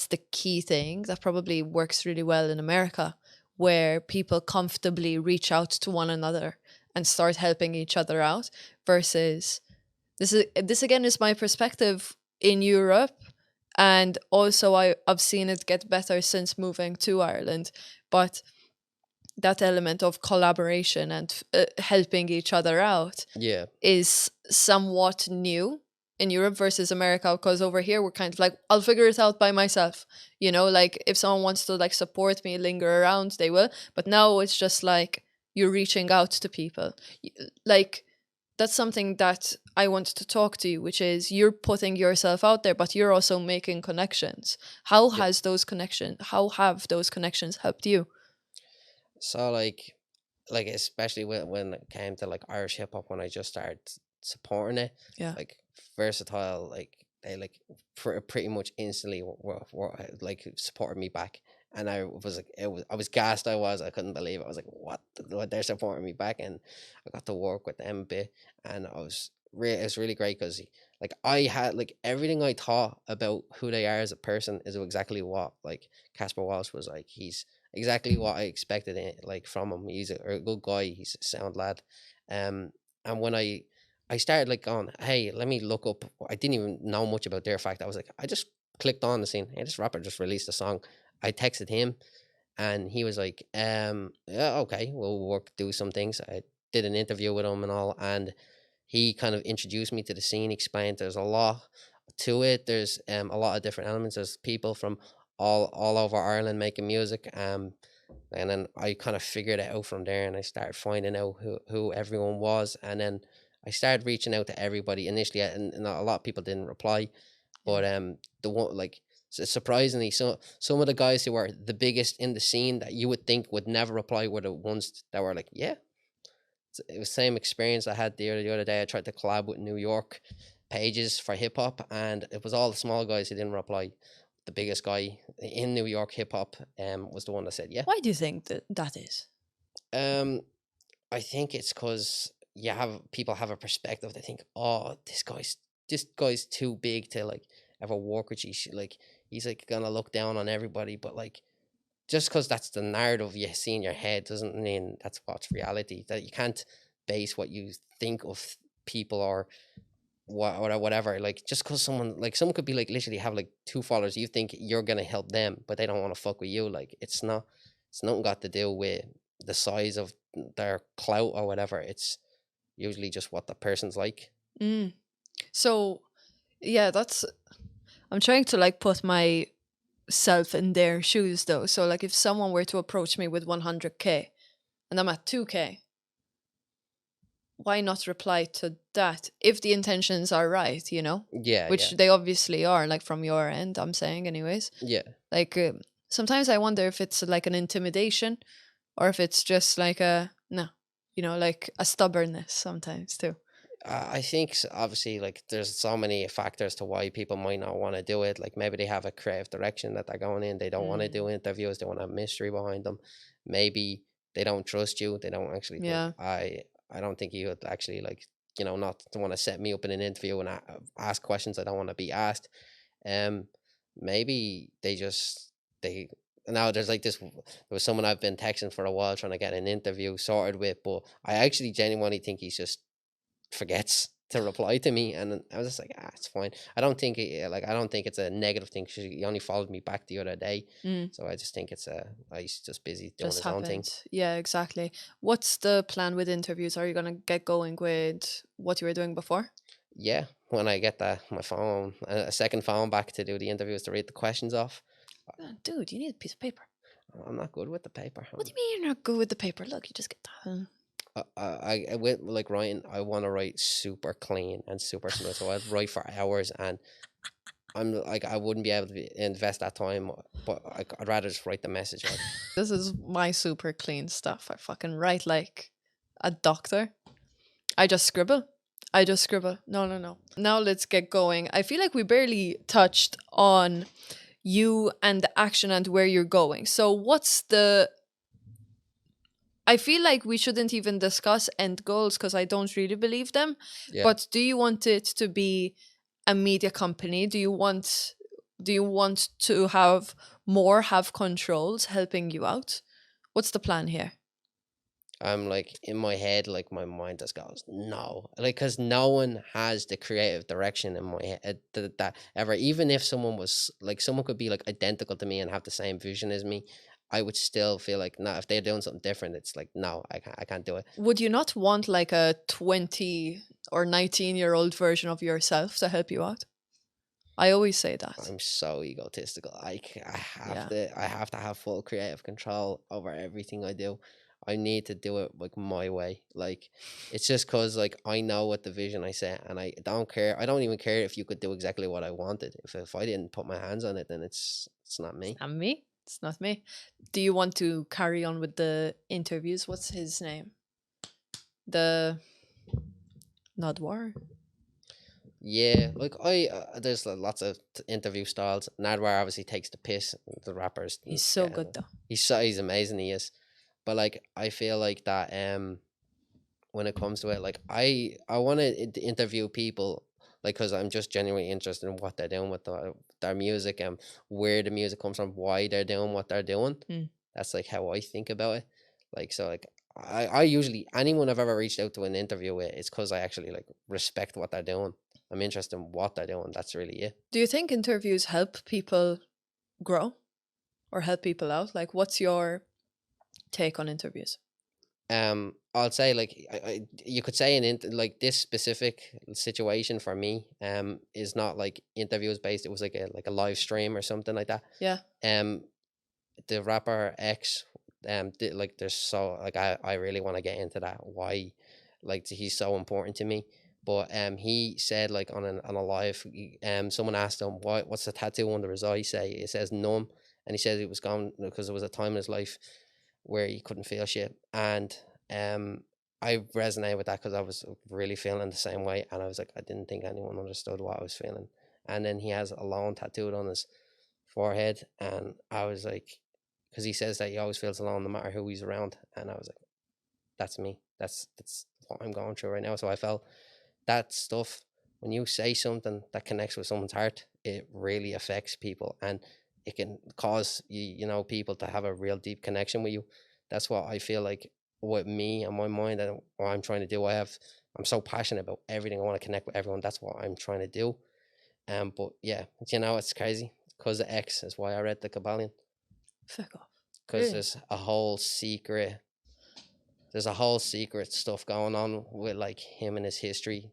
the key thing that probably works really well in America, where people comfortably reach out to one another and start helping each other out, versus this again is my perspective in Europe, and also I've seen it get better since moving to Ireland. But that element of collaboration and helping each other out
Yeah.
is somewhat new in Europe versus America, because over here we're kind of like, I'll figure it out by myself. You know, like if someone wants to like support me, linger around, they will. But now it's just like you're reaching out to people. Like that's something that I want to talk to you, which is you're putting yourself out there, but you're also making connections. How
Yeah.
how have those connections helped you?
So like especially when it came to like Irish hip hop, when I just started supporting it,
Yeah.
like Versatile, like they like pretty much instantly were like supported me back, and I was like, I was gassed. I couldn't believe it. I was like, what, they're supporting me back, and I got to work with them a bit, and it was really great because like I had like everything I thought about who they are as a person is exactly what like Casper Walsh was like. He's exactly what I expected like from him. He's a good guy. He's a sound lad. And when I started like going, hey, let me look up. I didn't even know much about their fact. I was like, I just clicked on the scene. Hey, this rapper just released a song. I texted him, and he was like, yeah, okay, we'll do some things. I did an interview with him and all, and he kind of introduced me to the scene. Explained there's a lot to it. There's a lot of different elements. There's people from all over Ireland making music. And then I kind of figured it out from there, and I started finding out who everyone was, and then I started reaching out to everybody initially, and a lot of people didn't reply, but the one like surprisingly, some of the guys who were the biggest in the scene that you would think would never reply were the ones that were like, yeah. It was the same experience I had the other day. I tried to collab with New York pages for hip hop, and it was all the small guys who didn't reply. The biggest guy in New York hip hop was the one that said yeah.
Why do you think that is?
I think it's because people have a perspective. They think, oh, this guy's too big to like ever work with you. Like he's like gonna look down on everybody. But like just because that's the narrative you see in your head doesn't mean that's what's reality. That you can't base what you think of people or whatever. Like just because someone could be like literally have like 2 followers, you think you're gonna help them, but they don't want to fuck with you. Like it's nothing got to do with the size of their clout or whatever. It's usually just what the person's like.
So yeah, I'm trying to like put myself in their shoes though. So like if someone were to approach me with 100k and I'm at 2k, why not reply to that if the intentions are right, you know?
Yeah,
Which they obviously are, like from your end, I'm saying anyways.
yeah.
Like sometimes I wonder if it's like an intimidation or if it's just like like a stubbornness sometimes too.
I think obviously like there's so many factors to why people might not want to do it. Like maybe they have a creative direction that they're going in. They don't want to do interviews. They want to have mystery behind them. Maybe they don't trust you. They don't actually think I don't think you would actually like not to want to set me up in an interview and ask questions I don't want to be asked. Maybe they now there's like there was someone I've been texting for a while trying to get an interview sorted with, but I actually genuinely think he's just forgets to reply to me, and I was just like, it's fine. I don't think it's a negative thing. He only followed me back the other day, so I just think he's just busy doing his own thing.
Yeah, exactly. What's the plan with interviews? Are you gonna get going with what you were doing before?
Yeah, when I get my phone, a second phone back to do the interviews to read the questions off.
Dude, you need a piece of paper.
I'm not good with the paper.
What do you mean you're not good with the paper? Look, you just get that.
I went like writing. I want to write super clean and super smooth, so I'd write for hours, and I'm like I wouldn't be able to invest that time. But I'd rather just write the message. Like.
This is my super clean stuff. I fucking write like a doctor. I just scribble. No. Now let's get going. I feel like we barely touched on you and the action and where you're going. So I feel like we shouldn't even discuss end goals because I don't really believe them. Yeah. But do you want it to be a media company? Do you want to have controls helping you out? What's the plan here?
I'm like in my head, like my mind just goes no, like because no one has the creative direction in my head that ever. Even if someone could be like identical to me and have the same vision as me, I would still feel like, no, if they're doing something different, it's like, no, I can't do it.
Would you not want like a 20 or 19-year-old version of yourself to help you out? I always say that.
I'm so egotistical. I have to have full creative control over everything I do. I need to do it like my way. Like, it's just because like I know what the vision I set, and I don't care. I don't even care if you could do exactly what I wanted. If I didn't put my hands on it, then it's not me.
Not me. It's not me. Do you want to carry on with the interviews? What's his name? The Nodwar.
Yeah, like there's lots of interview styles. Nadwar obviously takes the piss. The rappers.
He's so good though.
He's amazing. He is, but like I feel like that when it comes to it, like I want to interview people, like, because I'm just genuinely interested in what they're doing with their music and where the music comes from, why they're doing what they're doing. That's like how I think about it. Like, so like I usually, anyone I've ever reached out to an interview with, it's because I actually like respect what they're doing. I'm interested in what they're doing. That's really it.
Do you think interviews help people grow or help people out? Like, what's your take on interviews?
I'll say like you could say like this specific situation for me is not like interviews based. It was like a live stream or something like that.
Yeah.
The rapper X like there's so like I really want to get into that, why like he's so important to me. But he said like on a live, someone asked him what's the tattoo under his eye say. It says numb, and he says it was gone because there was a time in his life where he couldn't feel shit. And I resonate with that because I was really feeling the same way, and I was like, I didn't think anyone understood what I was feeling. And then he has alone tattooed on his forehead, and I was like, because he says that he always feels alone no matter who he's around, and I was like, that's me. That's what I'm going through right now. So I felt that stuff, when you say something that connects with someone's heart, it really affects people, and it can cause you know, people to have a real deep connection with you. That's what I feel like with me and my mind, and what I'm trying to do. I'm so passionate about everything. I want to connect with everyone. That's what I'm trying to do. But yeah, you know, it's crazy because the X is why I read the Kylbalion.
Fuck off.
Because
Really?
there's a whole secret stuff going on with like him and his history.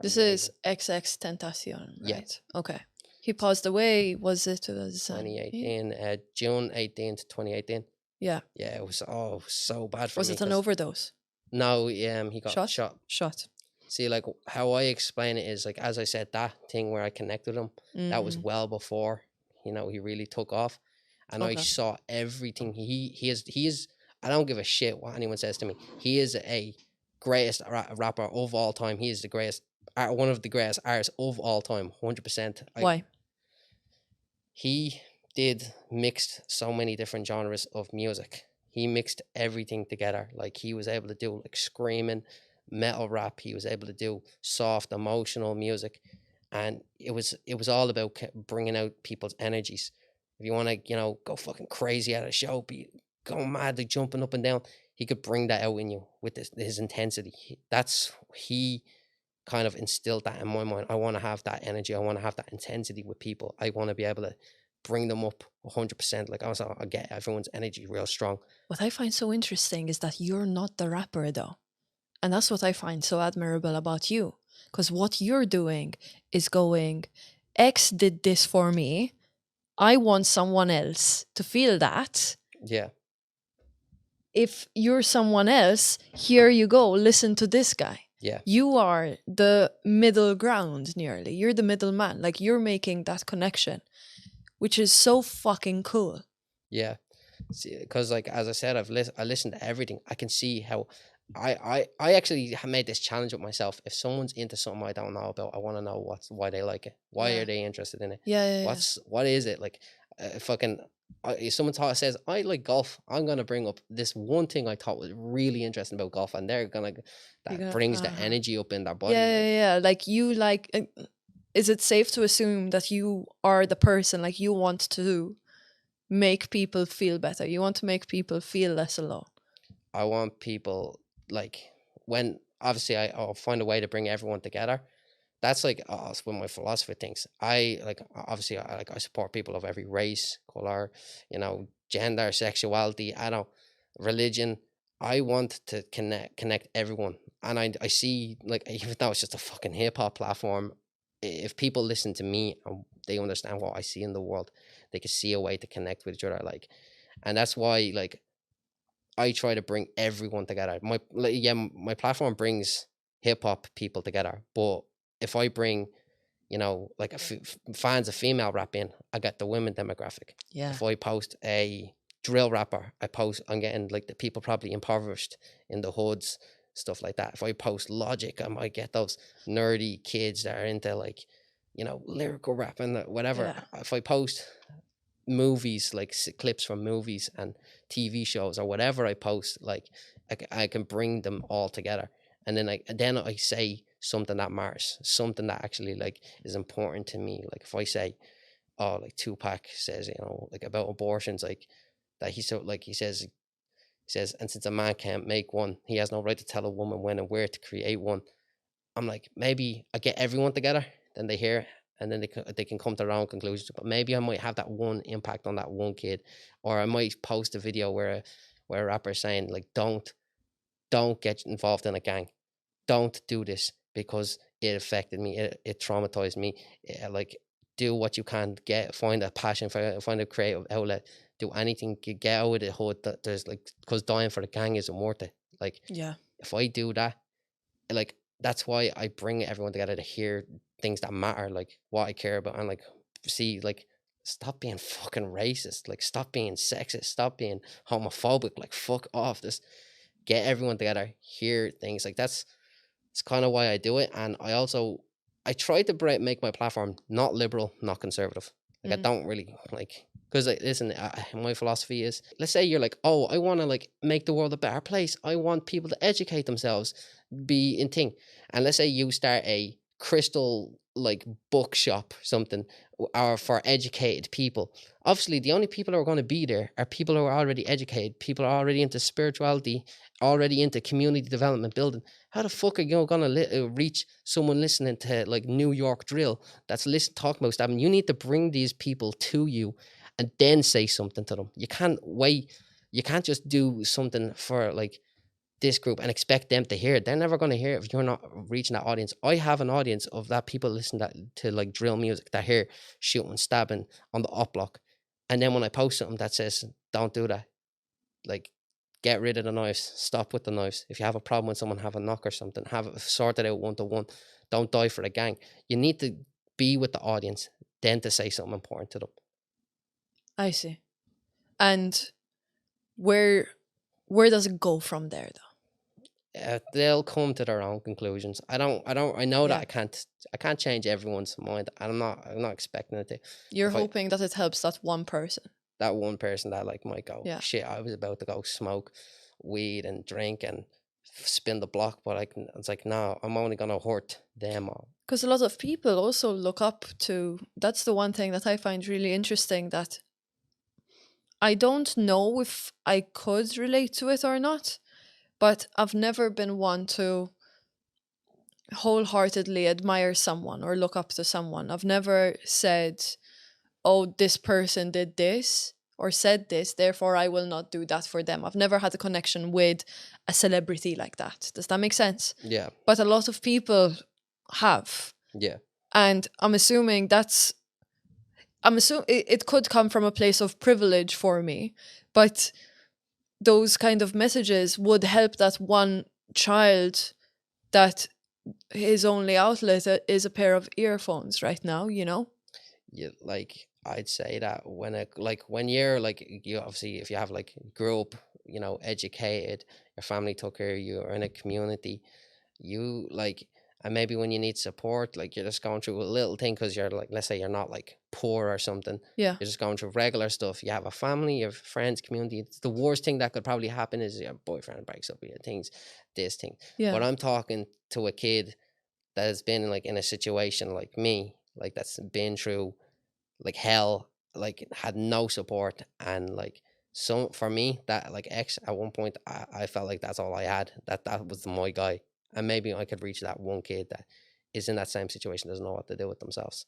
This is XXXTentacion, right?
Yeah.
Okay. He passed away, was it
2018, June 18th, 2018.
Yeah.
Yeah, it was so bad for
Was
me.
it an overdose?
No, he got shot. See, like how I explain it is like, as I said, that thing where I connected with him, that was well before, you know, he really took off. And I saw everything. He is, I don't give a shit what anyone says to me. He is a greatest rapper of all time. He is the greatest, one of the greatest artists of all time, 100%.
Why?
He did mixed so many different genres of music. He mixed everything together. Like, he was able to do like screaming, metal rap. He was able to do soft, emotional music, and it was all about bringing out people's energies. If you want to, you know, go fucking crazy at a show, be going mad, like jumping up and down, he could bring that out in you with his intensity. He kind of instilled that in my mind. I want to have that energy. I want to have that intensity with people. I want to be able to bring them up 100%. Like, also, I get everyone's energy real strong.
What I find so interesting is that you're not the rapper, though. And that's what I find so admirable about you. Because what you're doing is going, X did this for me. I want someone else to feel that.
Yeah.
If you're someone else, here you go, listen to this guy.
Yeah.
You are the middle ground, nearly. You're the middleman. Like, you're making that connection, which is so fucking cool.
Yeah. See, because like, as I said, I listened to everything. I can see how I actually made this challenge with myself. If someone's into something I don't know about, I want to know why they like it. Why are they interested in it? What is it? Like, if someone says, I like golf, I'm going to bring up this one thing I thought was really interesting about golf, and they're going to, brings the energy up in their body.
Yeah. Like, you like, is it safe to assume that you are the person, like, you want to make people feel better? You want to make people feel less alone?
I want people, like, when obviously I'll find a way to bring everyone together. That's like that's what my philosophy thinks. I support people of every race, color, you know, gender, sexuality, religion. I want to connect everyone. And I see, like, even though it's just a fucking hip hop platform, if people listen to me and they understand what I see in the world, they can see a way to connect with each other. Like, and that's why, like, I try to bring everyone together. My platform brings hip hop people together. But if I bring, like fans of female rap in, I get the women demographic.
Yeah.
If I post a drill rapper, I'm getting like the people probably impoverished in the hoods, stuff like that. If I post Logic, I might get those nerdy kids that are into like, lyrical rap and whatever.
Yeah.
If I post movies, like clips from movies and TV shows or whatever I post, like I can bring them all together. And then I say something that matters, something that actually like is important to me. Like if I say, oh, like Tupac says, like about abortions, like that he says, and since a man can't make one, he has no right to tell a woman when and where to create one. I'm like, maybe I get everyone together, then they hear, and then they can come to their own conclusions. But maybe I might have that one impact on that one kid, or I might post a video where a rapper is saying like, don't get involved in a gang, don't do this because it affected me, it traumatized me. Like, do what you can, find a passion find a creative outlet, do anything, get out of the hood. That there's like, because dying for the gang isn't worth it. Like,
Yeah.
if I do that, like, that's why I bring everyone together to hear things that matter, like what I care about, and like see, like, stop being fucking racist, like stop being sexist, stop being homophobic, like fuck off. Just get everyone together, hear things like that's. It's kind of why I do it, and I try to make my platform not liberal, not conservative. Like I don't really like, because like, listen, my philosophy is, let's say you're like, oh, I want to like make the world a better place. I want people to educate themselves, be in thing, and let's say you start a crystal like bookshop, something, or for educated people. Obviously, the only people who are going to be there are people who are already educated, people are already into spirituality, already into community development building. How the fuck are you going to reach someone listening to like New York drill that's talking about stuff? You need to bring these people to you and then say something to them. You can't wait. You can't just do something for like this group and expect them to hear it. They're never going to hear it if you're not reaching that audience. I have an audience of that people listen to like drill music, that hear shooting, stabbing on the up block. And then when I post something that says, don't do that, like, get rid of the knives, stop with the knives. If you have a problem with someone, have a knock or something, have it sorted out 1-to-1. Don't die for a gang. You need to be with the audience, then to say something important to them. I
see. And where does it go from there, though?
They'll come to their own conclusions. I know that I can't change everyone's mind. I'm not expecting it to.
You're hoping that it helps that one person.
That one person that like might go, shit, I was about to go smoke weed and drink and spin the block, but it's like, no, I'm only gonna hurt them all. Because
a lot of people also look up to, that's the one thing that I find really interesting, that I don't know if I could relate to it or not, but I've never been one to wholeheartedly admire someone or look up to someone. I've never said, oh, this person did this or said this, therefore I will not do that for them. I've never had a connection with a celebrity like that. Does that make sense?
Yeah.
But a lot of people have.
Yeah.
And I'm assuming it could come from a place of privilege for me, but those kind of messages would help that one child that his only outlet is a pair of earphones right now,
Yeah, like, I'd say that when you're like, you obviously, if you have like grew up, educated, your family took care of you, or in a community, you like, and maybe when you need support, like you're just going through a little thing, because you're like, let's say you're not like poor or something.
Yeah.
You're just going through regular stuff. You have a family, you have friends, community. It's the worst thing that could probably happen is your boyfriend breaks up with you, this thing.
Yeah.
But I'm talking to a kid that has been like in a situation like me, like that's been through like hell, like had no support, and like, so for me, that like X at one point, I felt like that's all I had, that was my guy, and maybe I could reach that one kid that is in that same situation, doesn't know what to do with themselves.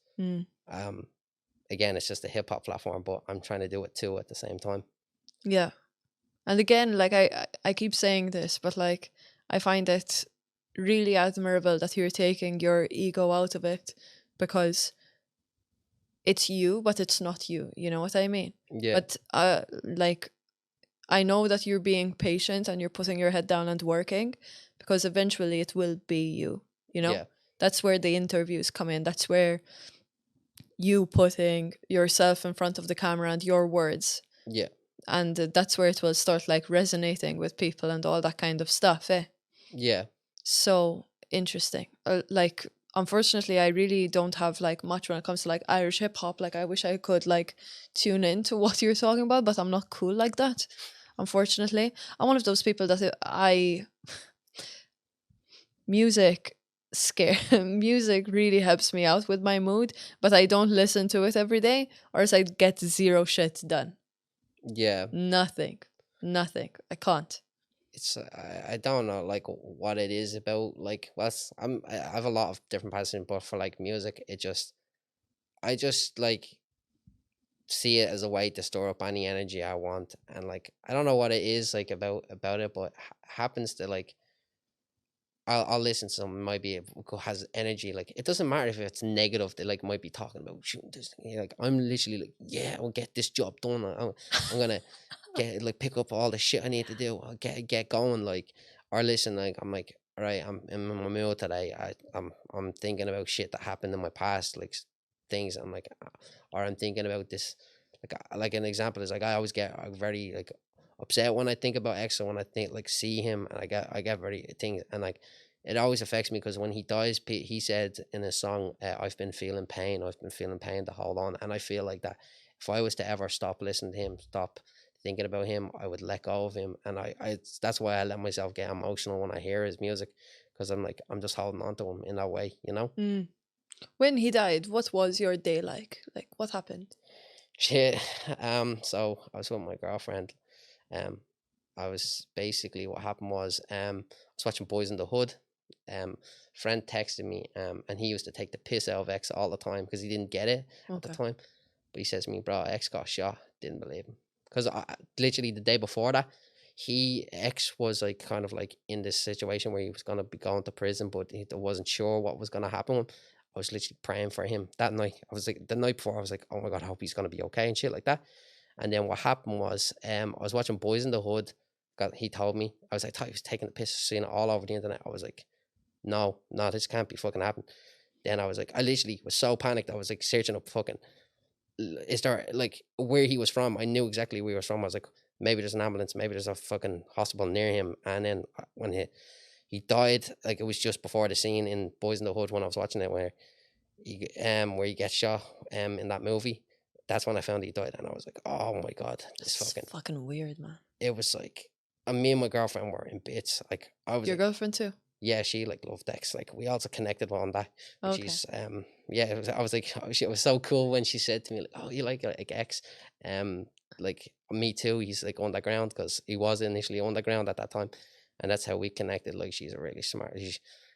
Again, it's just a hip-hop platform, but I'm trying to do it too at the same time.
Yeah. And again, like I keep saying this, but like I find it really admirable that you're taking your ego out of it, because it's you, but it's not you. You know what I mean?
Yeah,
But like I know that you're being patient and you're putting your head down and working, because eventually it will be you. You know,
yeah,
that's where the interviews come in. That's where you putting yourself in front of the camera and your words,
yeah,
and that's where it will start like resonating with people and all that kind of stuff.
yeah,
So interesting. Like, unfortunately, I really don't have like much when it comes to like Irish hip hop. Like, I wish I could like tune into what you're talking about, but I'm not cool like that. Unfortunately, I'm one of those people that I music scare music really helps me out with my mood, but I don't listen to it every day, or else I get zero shit done.
yeah.
Nothing, nothing. I can't.
It's I don't know like what it is about like I have a lot of different passions, but for like music, I just like see it as a way to store up any energy I want, and like I don't know what it is like about it, but happens to like I'll listen to someone might be has energy. Like it doesn't matter if it's negative. They like might be talking about shooting this thing. Like I'm literally like, yeah, I'll get this job done. I'm gonna get like pick up all the shit I need to do. I'll get going. Like or listen, like I'm like, all right, I'm in my mood today. I'm thinking about shit that happened in my past, like things. I'm like, or I'm thinking about this. Like an example is like I always get very like upset when I think about X, or when I think like see him, and I get very things, and like it always affects me because when he dies, he said in his song, I've been feeling pain, I've been feeling pain to hold on, and I feel like that if I was to ever stop listening to him, stop thinking about him, I would let go of him, and I that's why I let myself get emotional when I hear his music, because I'm like I'm just holding on to him in that way, you know.
Mm. When he died, what was your day like? Like, what happened?
Shit. So I was with my girlfriend. Um, I was basically what happened was I was watching Boys in the Hood. Friend texted me and he used to take the piss out of X all the time because he didn't get it at the
Okay.
time. But he says to me, bro, X got shot. Didn't believe him because literally the day before that, X was like kind of like in this situation where he was gonna be going to prison, but he wasn't sure what was gonna happen with him. I was literally praying for him that night. I was like the night before. I was like, oh my god, I hope he's gonna be okay and shit like that. And then what happened was, I was watching Boys in the Hood. He told me. I was like, I thought he was taking the piss, seeing it all over the internet. I was like, no, this can't be fucking happening. Then I was like, I literally was so panicked. I was like searching up fucking, is there like where he was from? I knew exactly where he was from. I was like, maybe there's an ambulance, maybe there's a fucking hospital near him. And then when he died, like it was just before the scene in Boys in the Hood when I was watching it where he gets shot in that movie. That's when I found he died, and I was like, oh my god, this
It's
fucking.
fucking weird, man.
It was like, me and my girlfriend were in bits. Like I was
Your
like,
girlfriend too?
yeah, she like loved X. Like we also connected on that. But
Okay.
she's yeah, I was like, oh, it was so cool when she said to me like, oh, you like X, like me too. He's like underground because he was initially underground at that time, and that's how we connected. Like she's a really smart.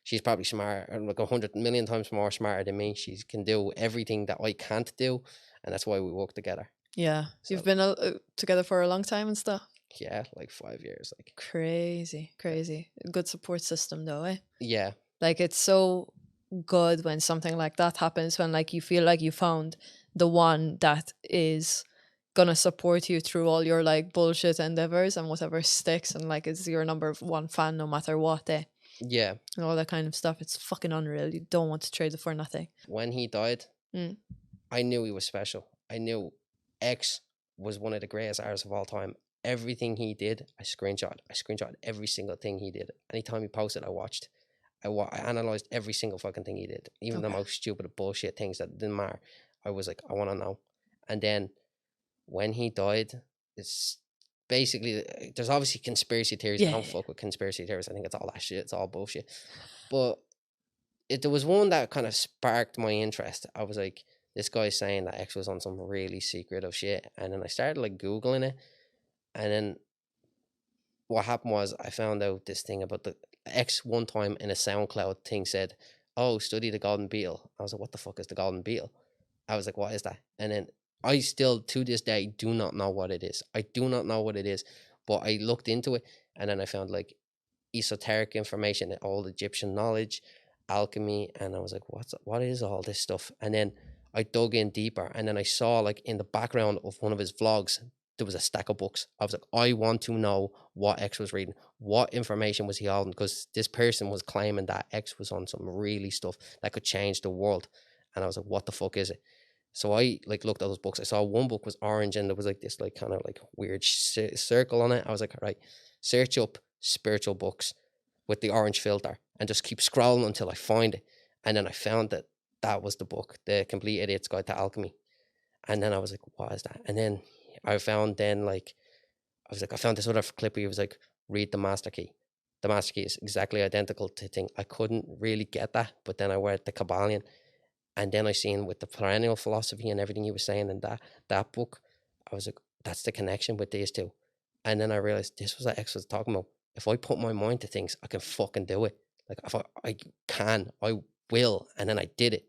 She's probably smarter, like 100 million times more smarter than me. She can do everything that I can't do, and that's why we work together.
Yeah. You've
So
been together for a long time and stuff?
yeah, like 5 years. Like
Crazy, crazy. Good support system though, eh?
yeah,
Like, it's so good when something like that happens, when like you feel like you found the one that is gonna support you through all your like bullshit endeavors and whatever sticks, and like is your number one fan no matter what, eh?
yeah.
And all that kind of stuff. It's fucking unreal. You don't want to trade it for nothing.
When he died,
Mm.
I knew he was special. I knew X was one of the greatest artists of all time. Everything he did, I screenshot. I screenshot every single thing he did. Anytime he posted, I watched. I analyzed every single fucking thing he did, even the
Okay.
most stupid bullshit things that didn't matter. I was like, I want to know. And then when he died, it's basically there's obviously conspiracy theories. I
Yeah,
don't
yeah,
fuck with conspiracy theories. I think it's all that shit. It's all bullshit. But there was one that kind of sparked my interest. I was like, this guy's saying that X was on some really secretive shit, and then I started like googling it, and then what happened was I found out this thing about the X one time in a SoundCloud thing said, "Oh, study the Golden Beetle." I was like, "What the fuck is the Golden Beetle?" I was like, "What is that?" And then I still to this day do not know what it is. I do not know what it is, but I looked into it, and then I found like esoteric information, old Egyptian knowledge, alchemy, and I was like, what is all this stuff? And then I dug in deeper, and then I saw like in the background of one of his vlogs there was a stack of books. I was like, I want to know what X was reading, what information was he holding, because this person was claiming that X was on some really stuff that could change the world. And I was like, what the fuck is it? So I like looked at those books. I saw one book was orange, and there was like this like kind of like weird circle on it. I was like, all right, search up spiritual books with the orange filter and just keep scrolling until I find it. And then I found that was the book, The Complete Idiot's Guide to Alchemy. And then I was like, what is that? And then I found I found this other clip where he was like, read the Master Key. The Master Key is exactly identical to thing. I couldn't really get that, but then I read the Kylbalion, and then I seen with the perennial philosophy and everything he was saying in that book, I was like, that's the connection with these two. And then I realized this was what X was talking about. If I put my mind to things, I can fucking do it. Like if I will. And then I did it.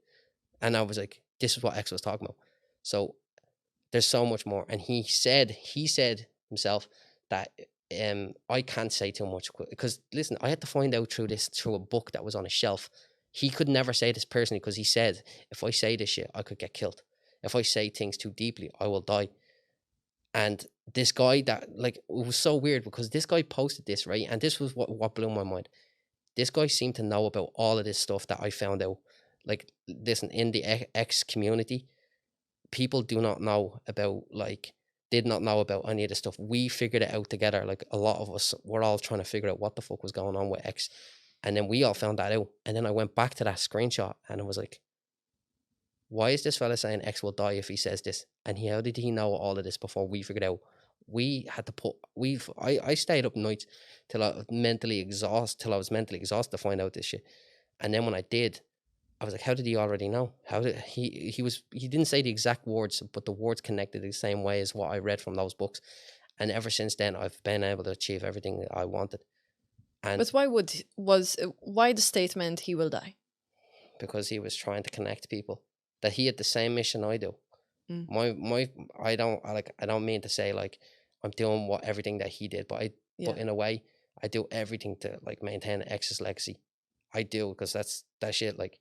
And I was like, this is what X was talking about. So there's so much more. And he said himself that I can't say too much, because listen, I had to find out through a book that was on a shelf. He could never say this personally, because he said, if I say this shit, I could get killed. If I say things too deeply, I will die. And this guy that, like, it was so weird because this guy posted this, right? And this was what blew my mind. This guy seemed to know about all of this stuff that I found out. Like, listen, in the X community, people do not know about, like, did not know about any of this stuff. We figured it out together. Like, a lot of us were all trying to figure out what the fuck was going on with X. And then we all found that out. And then I went back to that screenshot and I was like, why is this fella saying X will die if he says this? And how did he know all of this before we figured out? We had to I stayed up nights till I was mentally exhausted to find out this shit. And then when I did, I was like, how did he already know? How did he didn't say the exact words, but the words connected the same way as what I read from those books. And ever since then, I've been able to achieve everything that I wanted. And
But why the statement he will die?
Because he was trying to connect people, that he had the same mission I do. I don't mean to say like I'm doing everything that he did, but but in a way I do everything to like maintain X's legacy. I do, because that shit. Like,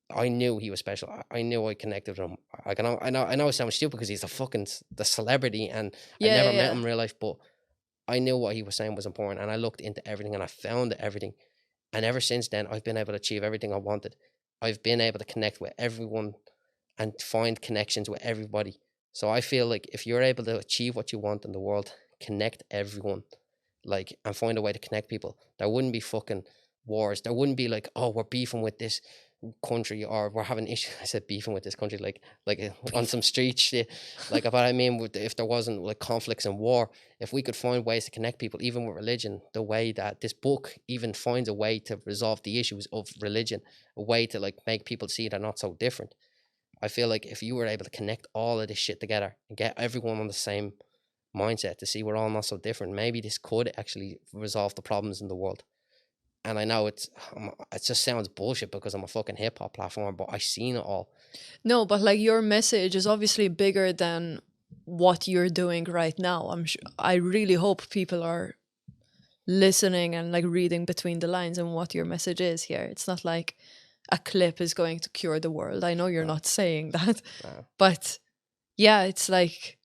I knew he was special. I knew I connected with him. I know it sounds stupid because he's the celebrity, and I never met him in real life, but I knew what he was saying was important, and I looked into everything and I found everything. And ever since then, I've been able to achieve everything I wanted. I've been able to connect with everyone and find connections with everybody. So I feel like if you're able to achieve what you want in the world, connect everyone, like, and find a way to connect people. There wouldn't be fucking wars. There wouldn't be like, oh, we're beefing with this country, or we're having issues. I said beefing with this country, like on some street shit. Like, but I mean, if there wasn't like conflicts and war, if we could find ways to connect people, even with religion, the way that this book even finds a way to resolve the issues of religion, a way to like make people see they're not so different. I feel like if you were able to connect all of this shit together and get everyone on the same mindset to see we're all not so different, maybe this could actually resolve the problems in the world. And I know it just sounds bullshit because I'm a fucking hip hop platform, but I seen it all.
No, but like, your message is obviously bigger than what you're doing right now. I really hope people are listening and like reading between the lines and what your message is here. It's not like a clip is going to cure the world. I know you're not saying that, but yeah, it's like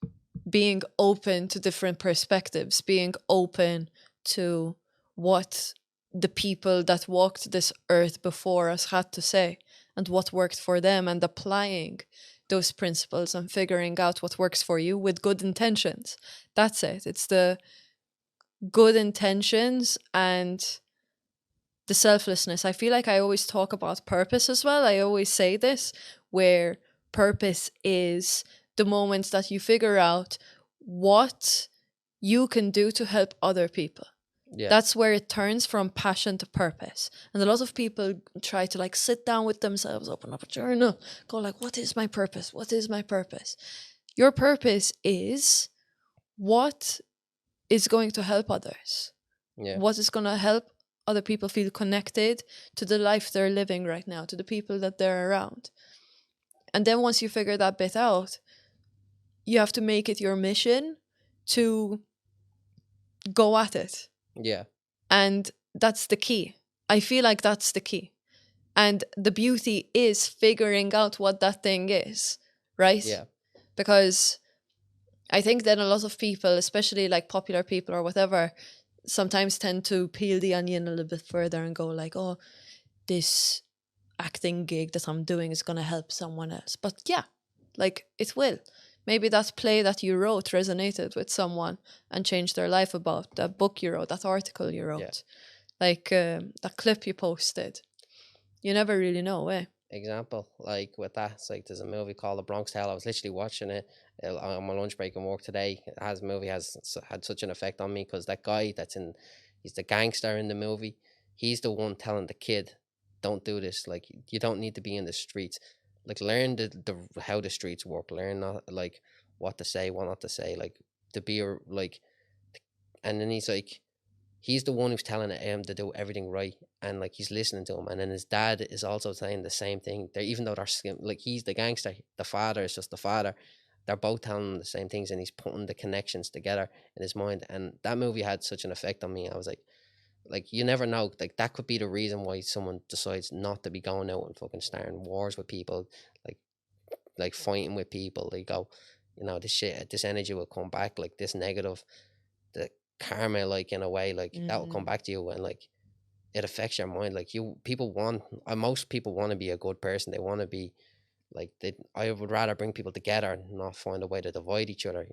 being open to different perspectives, being open to what the people that walked this earth before us had to say and what worked for them, and applying those principles and figuring out what works for you with good intentions. That's it. It's the good intentions and the selflessness. I feel like I always talk about purpose as well. I always say this, where purpose is the moments that you figure out what you can do to help other people. Yeah. That's where it turns from passion to purpose. And a lot of people try to like sit down with themselves, open up a journal, go like, what is my purpose? What is my purpose? Your purpose is what is going to help others. Yeah. What is going to help other people feel connected to the life they're living right now, to the people that they're around. And then once you figure that bit out, you have to make it your mission to go at it.
Yeah.
And that's the key. I feel like that's the key. And the beauty is figuring out what that thing is, right?
Yeah.
Because I think that a lot of people, especially like popular people or whatever, sometimes tend to peel the onion a little bit further and go like, oh, this acting gig that I'm doing is going to help someone else. But yeah, like it will. Maybe that play that you wrote resonated with someone and changed their life, about that book you wrote, that article you wrote, like that clip you posted. You never really know, eh?
Example, like with that, it's like there's a movie called The Bronx Tale. I was literally watching it on my lunch break and work today. Movie has had such an effect on me because that guy he's the gangster in the movie. He's the one telling the kid, "Don't do this. Like you don't need to be in the streets. Like learn the how the streets work. Learn not like what to say, what not to say. Like to be like." And then he's the one who's telling him to do everything right, and like he's listening to him, and then his dad is also saying the same thing. They're, even though they're like, he's the gangster, the father is just the father. They're both telling him the same things, and he's putting the connections together in his mind. And that movie had such an effect on me. I was like you never know, like that could be the reason why someone decides not to be going out and fucking starting wars with people, like fighting with people. They go, this energy will come back, like this negative, the karma, like in a way, like that will come back to you, and like it affects your mind. Like most people want to be a good person. They want to be like I would rather bring people together and not find a way to divide each other.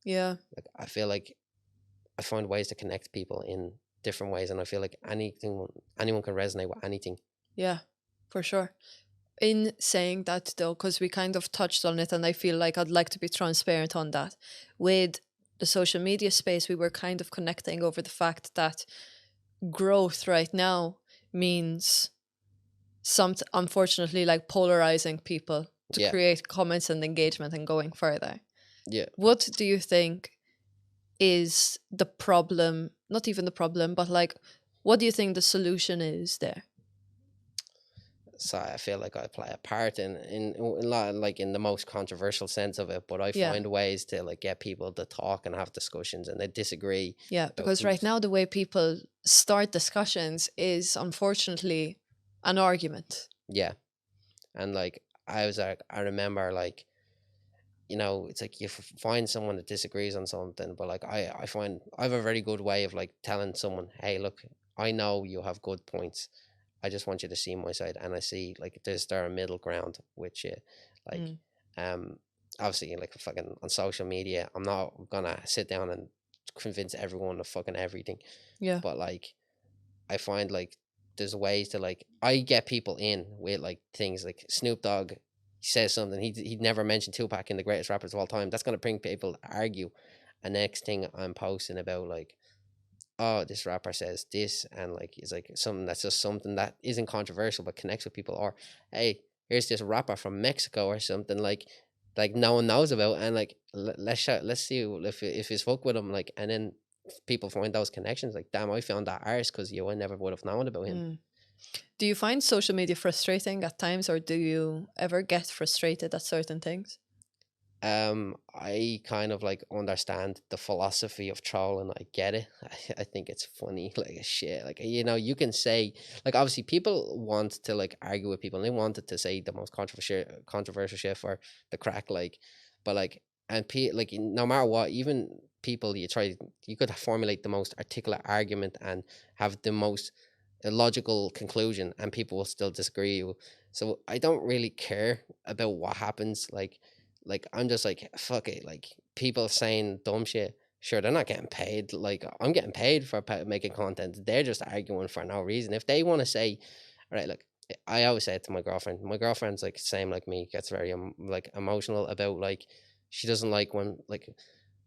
Yeah.
Like I feel like I find ways to connect people in different ways, and I feel like anyone can resonate with anything.
Yeah, for sure. In saying that though, because we kind of touched on it, and I feel like I'd like to be transparent on that, with the social media space, we were kind of connecting over the fact that growth right now means unfortunately, like polarizing people to create comments and engagement and going further.
Yeah.
What do you think is the problem? Not even the problem, but like, what do you think the solution is there?
So I feel like I play a part in a lot, like in the most controversial sense of it, but I find ways to like get people to talk and have discussions, and they disagree.
Yeah, because right now the way people start discussions is unfortunately an argument.
Yeah. And like I remember, like, it's like you find someone that disagrees on something, but like I find I have a very good way of like telling someone, hey, look, I know you have good points. I just want you to see my side, and I see like there a middle ground with you. Like, obviously, like fucking on social media, I'm not gonna sit down and convince everyone of fucking everything.
Yeah.
But like, I find like there's ways to like I get people in with like things like Snoop Dogg says something, he'd never mentioned Tupac in the greatest rappers of all time. That's gonna bring people to argue. And next thing I'm posting about like, oh, this rapper says this, and like it's like something that's just something that isn't controversial but connects with people. Or hey, here's this rapper from Mexico or something like no one knows about, and like let's see if it's fuck with him, like, and then people find those connections. Like, damn, I found that artist because I never would have known about him.
Do you find social media frustrating at times, or do you ever get frustrated at certain things?
I kind of like understand the philosophy of trolling. I get it. I think it's funny, like shit. Like, you can say, like, obviously people want to like argue with people, and they wanted to say the most controversial shit for the crack, like, but like, and like, no matter what, even people you could formulate the most articulate argument and have the most logical conclusion, and people will still disagree with you. So I don't really care about what happens. Like I'm just like, fuck it. Like, people saying dumb shit, sure, they're not getting paid. Like, I'm getting paid for making content. They're just arguing for no reason. If they want to say, all right, look, I always say it to my girlfriend. My girlfriend's like same like me, gets very like emotional about, like, she doesn't like when, like,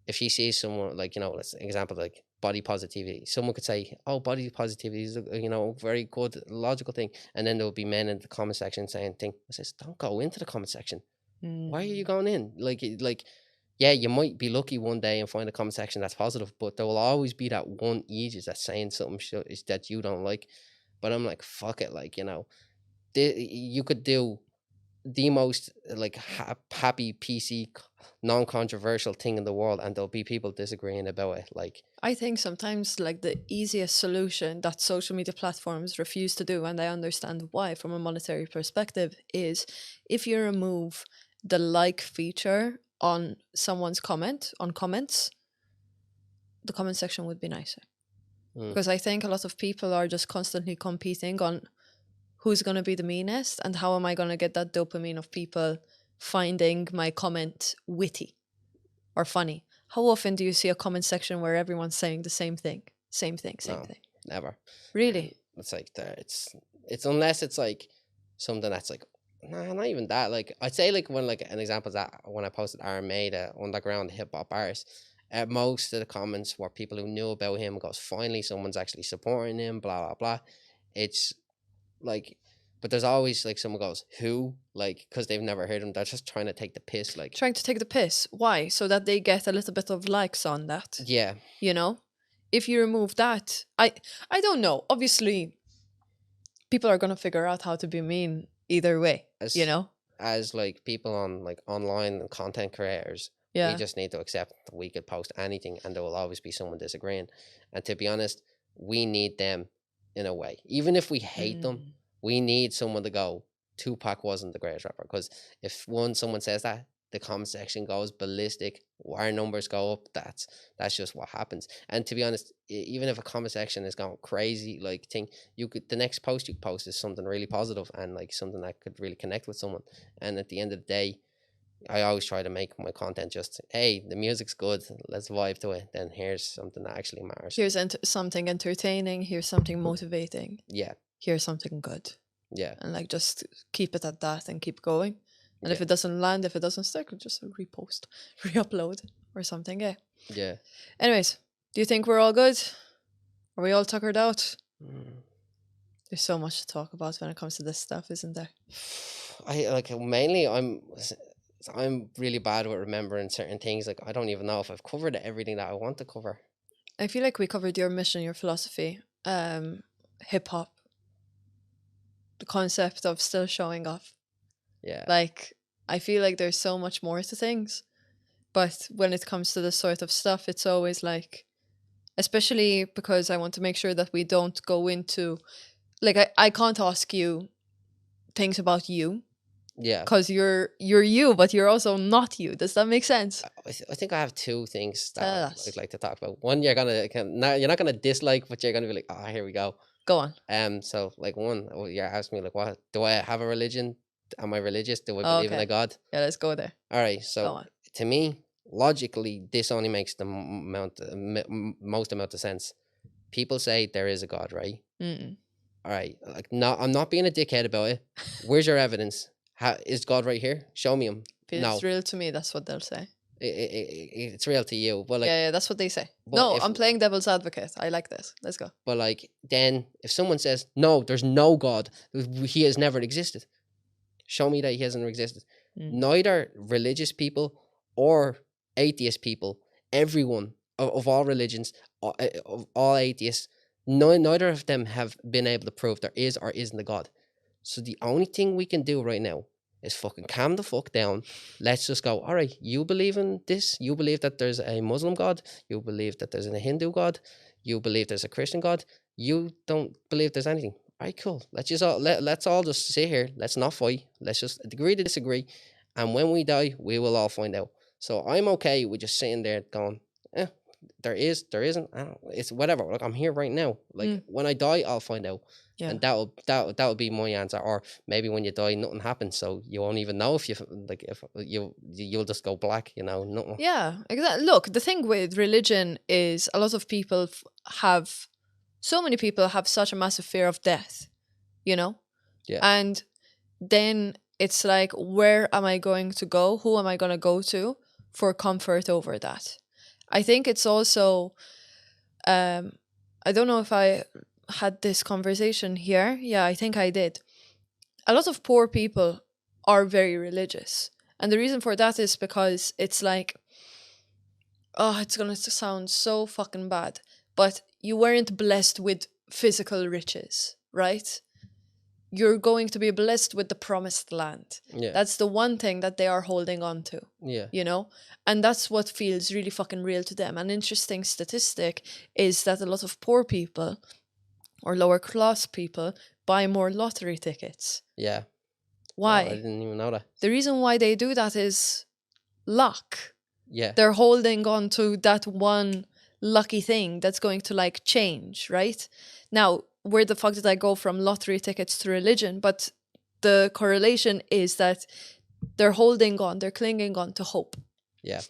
if she sees someone, like, let's example, like body positivity. Someone could say, oh, body positivity is a very good logical thing, and then there'll be men in the comment section saying thing. I says, don't go into the comment section. Why are you going in? Like, yeah, you might be lucky one day and find a comment section that's positive, but there will always be that one idiot that's saying something that you don't like. But I'm like, fuck it, like, you could do the most like happy PC non-controversial thing in the world, and there'll be people disagreeing about it. Like,
I think sometimes like the easiest solution that social media platforms refuse to do, and I understand why from a monetary perspective, is if you remove the like feature on someone's comments, the comment section would be nicer. Because I think a lot of people are just constantly competing on who's going to be the meanest and how am I going to get that dopamine of people finding my comment witty or funny. How often do you see a comment section where everyone's saying the same thing? Same thing.
Never.
Really?
It's like it's unless it's like something that's like, nah, not even that. Like, I'd say like when like an example is that when I posted Iron Maiden, underground hip hop artist, most of the comments were people who knew about him, goes, finally someone's actually supporting him, blah blah blah. It's like, but there's always like someone goes, who, like, because they've never heard him, they're just trying to take the piss, like
Trying to take the piss. Why? So that they get a little bit of likes on that.
yeah.
You know? If you remove that, I don't know. Obviously, people are gonna figure out how to be mean either way. You know?
As like people on like online and content creators,
Yeah.
we just need to accept that we could post anything and there will always be someone disagreeing. And to be honest, we need them in a way. Even if we hate them, we need someone to go, Tupac wasn't the greatest rapper. Because if someone says that, the comment section goes ballistic, our numbers go up. That's just what happens. And to be honest, even if a comment section is going crazy, like the next post you post is something really positive and like something that could really connect with someone. And at the end of the day, I always try to make my content just, hey, the music's good, let's vibe to it. Then here's something that actually matters.
Here's something entertaining. Here's something motivating.
Yeah.
Here's something good.
Yeah.
And like just keep it at that and keep going. And if it doesn't land, if it doesn't stick, just repost, re-upload or something. Yeah.
Yeah.
Anyways, do you think we're all good? Are we all tuckered out? There's so much to talk about when it comes to this stuff, isn't there?
I'm really bad with remembering certain things. Like, I don't even know if I've covered everything that I want to cover.
I feel like we covered your mission, your philosophy, hip hop, the concept of still showing off.
Yeah.
Like, I feel like there's so much more to things. But when it comes to this sort of stuff, it's always like, especially because I want to make sure that we don't go into, like, I can't ask you things about you.
Yeah.
Because you're you, but you're also not you. Does that make sense?
I think I have two things that I'd like to talk about. One, you're not gonna dislike, but you're gonna be like, oh, here we go.
Go on.
So like one, you're asking me like, what do I have a religion? Am I religious? Do I believe in a God?
Yeah, let's go there.
All right. So to me, logically, this only makes the most amount of sense. People say there is a God, right? All right. Like, no, I'm not being a dickhead about it. Where's your evidence? Is God right here? Show me him.
It's real to me. That's what they'll say.
It's real to you, but like,
yeah, that's what they say. No, I'm playing devil's advocate. I like this. Let's go.
But like, then if someone says no, there's no God, he has never existed. Show me that he hasn't existed. Neither religious people or atheist people, everyone of all religions, of all atheists, neither of them have been able to prove there is or isn't a God. So the only thing we can do right now is fucking calm the fuck down. Let's just go, all right, you believe in this? You believe that there's a Muslim God? You believe that there's a Hindu God? You believe there's a Christian God? You don't believe there's anything. All right, cool. Let's all just sit here. Let's not fight. Let's just agree to disagree. And when we die, we will all find out. So I'm okay with just sitting there going, there is, there isn't. It's whatever. Like, I'm here right now. Like, when I die, I'll find out. Yeah. And that'll be my answer. Or maybe when you die, nothing happens, so you won't even know if you'll just go black. You know, nothing.
Yeah, exactly. Look, the thing with religion is a lot of people so many people have such a massive fear of death. You know.
Yeah.
And then it's like, where am I going to go? Who am I going to go to for comfort over that? I think it's also, I don't know if I had this conversation here. Yeah, I think I did. A lot of poor people are very religious. And the reason for that is because it's like, it's going to sound so fucking bad, but you weren't blessed with physical riches, right? you're going to be blessed with the promised land.
Yeah.
That's the one thing that they are holding on to.
Yeah.
You know? And that's what feels really fucking real to them. An interesting statistic is that a lot of poor people or lower class people buy more lottery tickets.
Yeah.
Why?
Oh, I didn't even know that.
The reason why they do that is luck.
Yeah.
They're holding on to that one lucky thing that's going to like change, right? Now, where the fuck did I go from lottery tickets to religion? But the correlation is that they're holding on, they're clinging on to hope.
Yeah.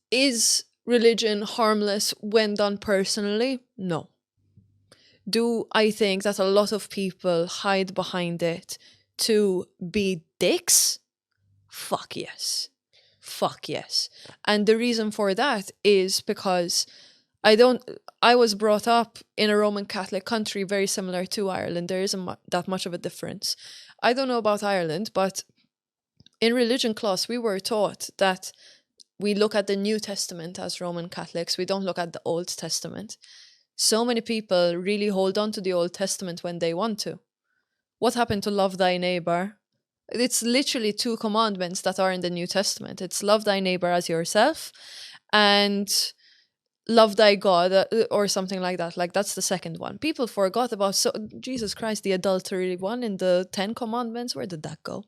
Is religion harmless when done personally? No. Do I think that a lot of people hide behind it to be dicks? Fuck yes. Fuck yes. And the reason for that is because I was brought up in a Roman Catholic country very similar to Ireland. There isn't that much of a difference. I don't know about Ireland, but in religion class, we were taught that we look at the New Testament as Roman Catholics. We don't look at the Old Testament. So many people really hold on to the Old Testament when they want to. What happened to love thy neighbor? It's literally 2 commandments that are in the New Testament. It's love thy neighbor as yourself and love thy God, or something like that. Like, that's the second one. People forgot about, Jesus Christ, the adultery one in the 10 commandments. Where did that go?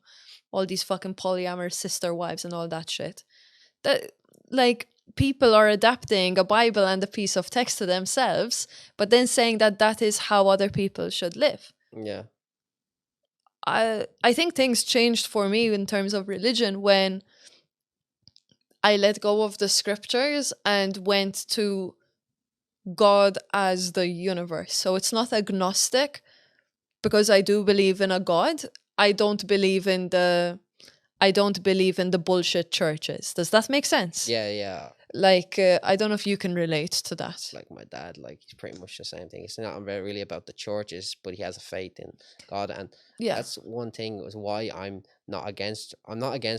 All these fucking polyamorous sister wives and all that shit. That, like, people are adapting a Bible and a piece of text to themselves, but then saying that that is how other people should live.
Yeah.
I think things changed for me in terms of religion when I let go of the scriptures and went to God as the universe. So it's not agnostic, because I do believe in a God. I don't believe in the bullshit churches. Does that make sense?
Yeah. Yeah.
Like, I don't know if you can relate to that.
Like my dad, like he's pretty much the same thing. It's not really about the churches, but he has a faith in God, and
Yeah.
that's one thing was why I'm not against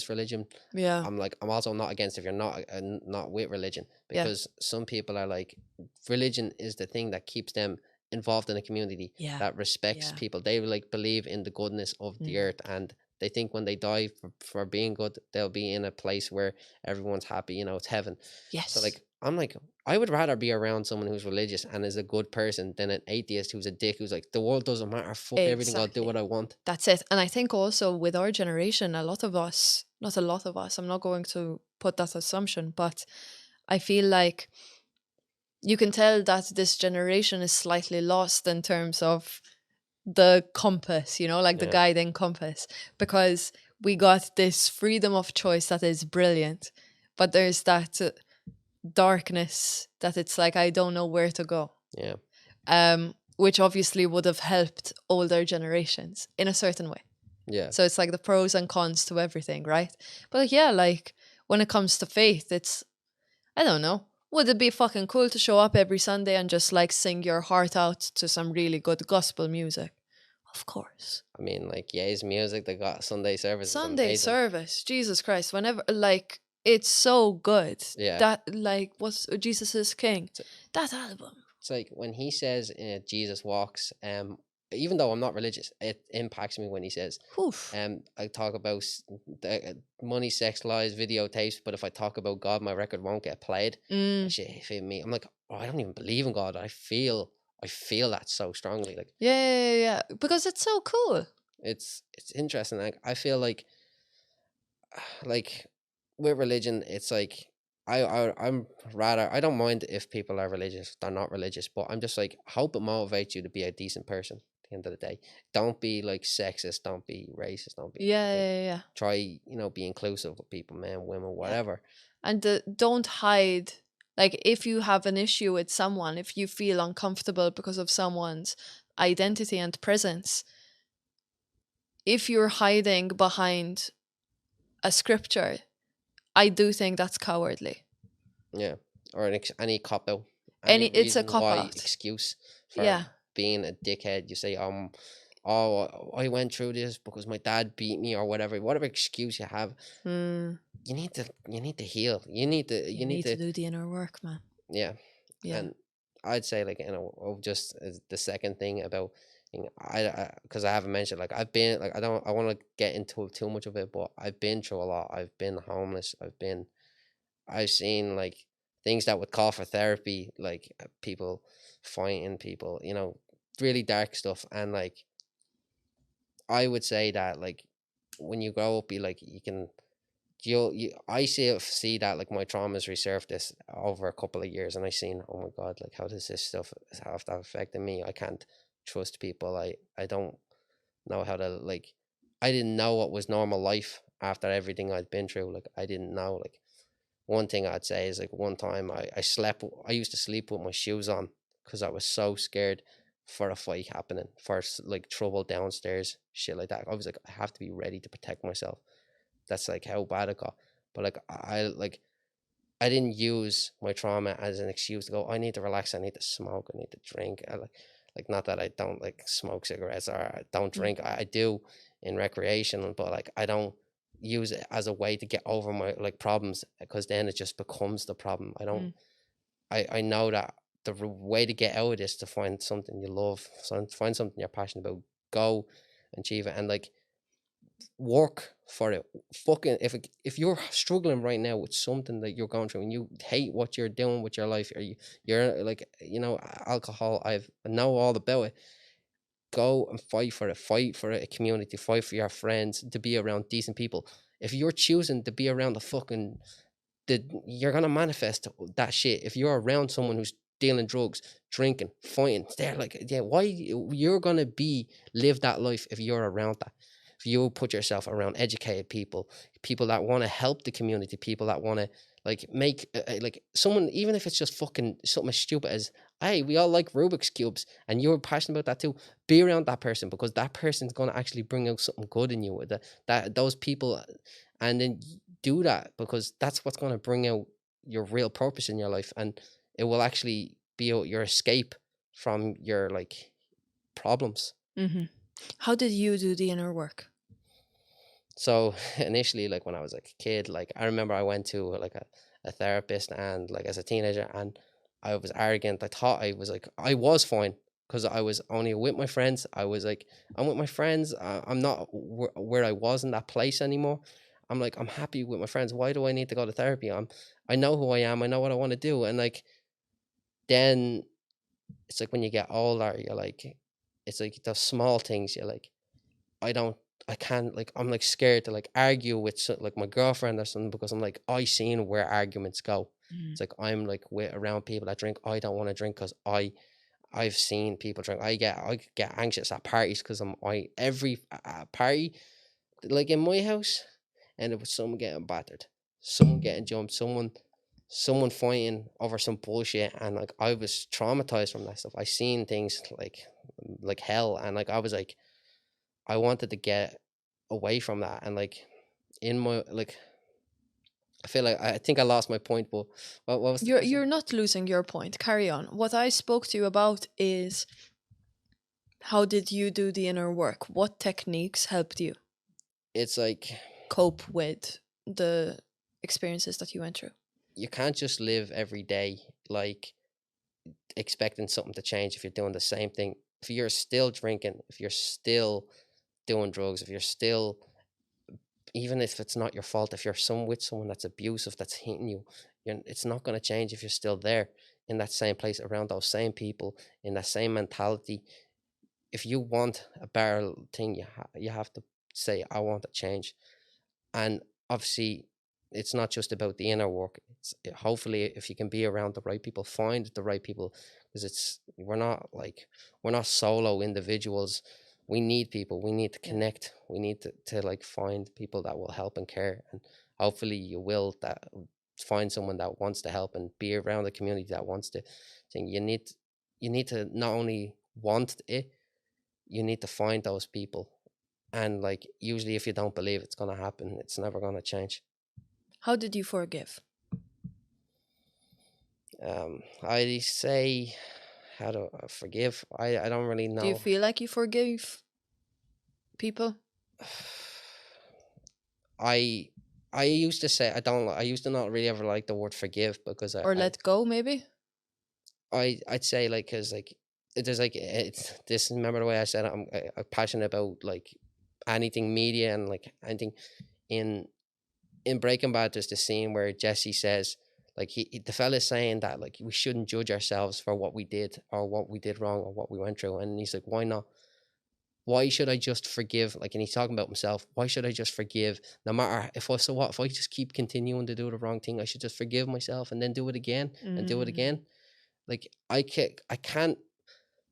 religion.
Yeah.
I'm also not against if you're not with religion,
Yeah.
because some people are like, religion is the thing that keeps them involved in a community,
Yeah.
that respects
Yeah.
people. They like believe in the goodness of the earth, and they think when they die for being good, they'll be in a place where everyone's happy. You know, it's heaven.
Yes.
So like, I'm like, I would rather be around someone who's religious and is a good person than an atheist who's a dick, who's like, the world doesn't matter, fuck everything, I'll do
Exactly.
what I want.
That's it. And I think also with our generation, a lot of us, not a lot of us, I'm not going to put that assumption, but I feel like you can tell that this generation is slightly lost in terms of the compass, you know, like the
Yeah.
guiding compass, because we got this freedom of choice that is brilliant, but there's that darkness that it's like, I don't know where to go.
Yeah.
Which obviously would have helped older generations in a certain way.
Yeah.
So it's like the pros and cons to everything, right? But like, yeah, like when it comes to faith, it's, I don't know. Would it be fucking cool to show up every Sunday and just like sing your heart out to some really good gospel music? Of course.
I mean, like, yeah, his music, they got Sunday service.
Sunday service, Jesus Christ, whenever, like, it's so good.
Yeah.
That, like, what's Jesus is King? That album.
It's like when he says Jesus walks, even though I'm not religious, it impacts me when he says,
Oof.
I talk about the money, sex, lies, videotapes, but if I talk about God, my record won't get played. That shit hit me. I'm like, oh, I don't even believe in God. I feel that so strongly. Like,
Yeah. Because it's so cool.
It's interesting. Like, I feel like with religion, it's like, I'm rather, I don't mind if people are religious, they're not religious, but I'm just like, hope it motivates you to be a decent person at the end of the day. Don't be like sexist, don't be racist, don't be
Yeah.
try, you know, be inclusive with people, men, women, whatever.
And don't hide. Like, if you have an issue with someone, if you feel uncomfortable because of someone's identity and presence, if you're hiding behind a scripture, I do think that's cowardly.
Yeah. Or any cop out.
It's a cop out.
Excuse for being a dickhead. You say, oh, I went through this because my dad beat me, or whatever excuse you have. You need to heal. You need to
do the inner work, man.
Yeah. And I'd say, like, you know, just the second thing about Because I haven't mentioned, like, I've been, like, I want to get into too much of it, but I've been through a lot. I've been homeless. I've seen, like, things that would call for therapy, like, people fighting people, you know, really dark stuff. And, like, I would say that, like, when you grow up, I see that, like, my traumas resurfaced over a couple of years, and I seen, oh my God, like, how does this stuff have that affected me? I can't trust people. I don't know how to, like, I didn't know what was normal life after everything I'd been through. Like, I didn't know. Like, one thing I'd say is, like, one time I used to sleep with my shoes on because I was so scared for a fight happening, for like trouble downstairs, shit like that. I was like, I have to be ready to protect myself. That's, like, how bad it got. But, like, I didn't use my trauma as an excuse to go, I need to relax, I need to smoke, I need to drink. Like, not that I don't, like, smoke cigarettes or I don't drink. I do in recreation, but, like, I don't use it as a way to get over my, like, problems, because then it just becomes the problem. I know that the way to get out of this, to find something you love, find something you're passionate about, go and achieve it, and, like, work for it. Fucking, if you're struggling right now with something that you're going through and you hate what you're doing with your life, or you're like, you know, alcohol, I know all about it. Go and fight for it. Fight for a community. Fight for your friends, to be around decent people. If you're choosing to be around you're gonna manifest that shit. If you're around someone who's dealing drugs, drinking, fighting, they're like, yeah, why you're gonna live that life if you're around that. If you put yourself around educated people, people that want to help the community, people that want to, like, make like, someone, even if it's just fucking something as stupid as, hey, we all like Rubik's cubes, and you're passionate about that too. Be around that person, because that person's gonna actually bring out something good in you. With those people, and then do that, because that's what's gonna bring out your real purpose in your life, and it will actually be your escape from your, like, problems.
How did you do the inner work?
So initially, like, when I was, like, a kid, like, I remember I went to, like, a therapist, and, like, as a teenager, and I was arrogant. I thought I was fine, because I was only with my friends. I was like, I'm with my friends. I'm not where I was in that place anymore. I'm like, I'm happy with my friends. Why do I need to go to therapy? I know who I am. I know what I want to do. And, like, then it's like when you get older, you're like, it's like the small things. You're like, I can't, like, I'm, like, scared to, like, argue with, like, my girlfriend or something, because I'm like, I seen where arguments go. It's like, I'm, like, around people that drink. I don't want to drink, because I've seen people drink. I get anxious at parties, because every party, like, in my house, and it was someone getting battered, someone getting jumped, someone fighting over some bullshit, and, like, I was traumatized from that stuff. I seen things like hell, and, like, I was like, I wanted to get away from that, and, like, in my, like, I feel like, I think I lost my point, but what was the question?
You're not losing your point. Carry on. What I spoke to you about is, how did you do the inner work? What techniques helped you
It's like,
cope with the experiences that you went through?
you can't just live every day, like, expecting something to change if you're doing the same thing. If you're still drinking, if you're still doing drugs, if you're still, even if it's not your fault, if you're with someone that's abusive, that's hitting you, it's not going to change if you're still there in that same place, around those same people, in that same mentality. If you want a better thing, you have to say, I want to change. And obviously, it's not just about the inner work. It's, hopefully, if you can be around the right people, find the right people, because we're not solo individuals. We need people. We need to connect. We need to like, find people that will help and care. And hopefully you will find someone that wants to help, and be around the community that wants to think. You need to not only want it, you need to find those people. And, like, usually if you don't believe it's going to happen, it's never going to change.
How did you forgive?
I say, how to forgive. I don't really know.
Do you feel like you forgave people?
I used to say, I used to not really ever like the word forgive, because
Or let go, maybe?
I'd say, like, because, like, there's like it's this. Remember the way I said I'm passionate about like anything media and like anything in Breaking Bad. There's the scene where Jesse says like the fella's saying that like we shouldn't judge ourselves for what we did or what we did wrong or what we went through, and he's like, why not? Why should I just forgive? Like, and he's talking about himself. Why should I just forgive? No matter if I, so what, if I just keep continuing to do the wrong thing, I should just forgive myself and then do it again and do it again. Like, I can't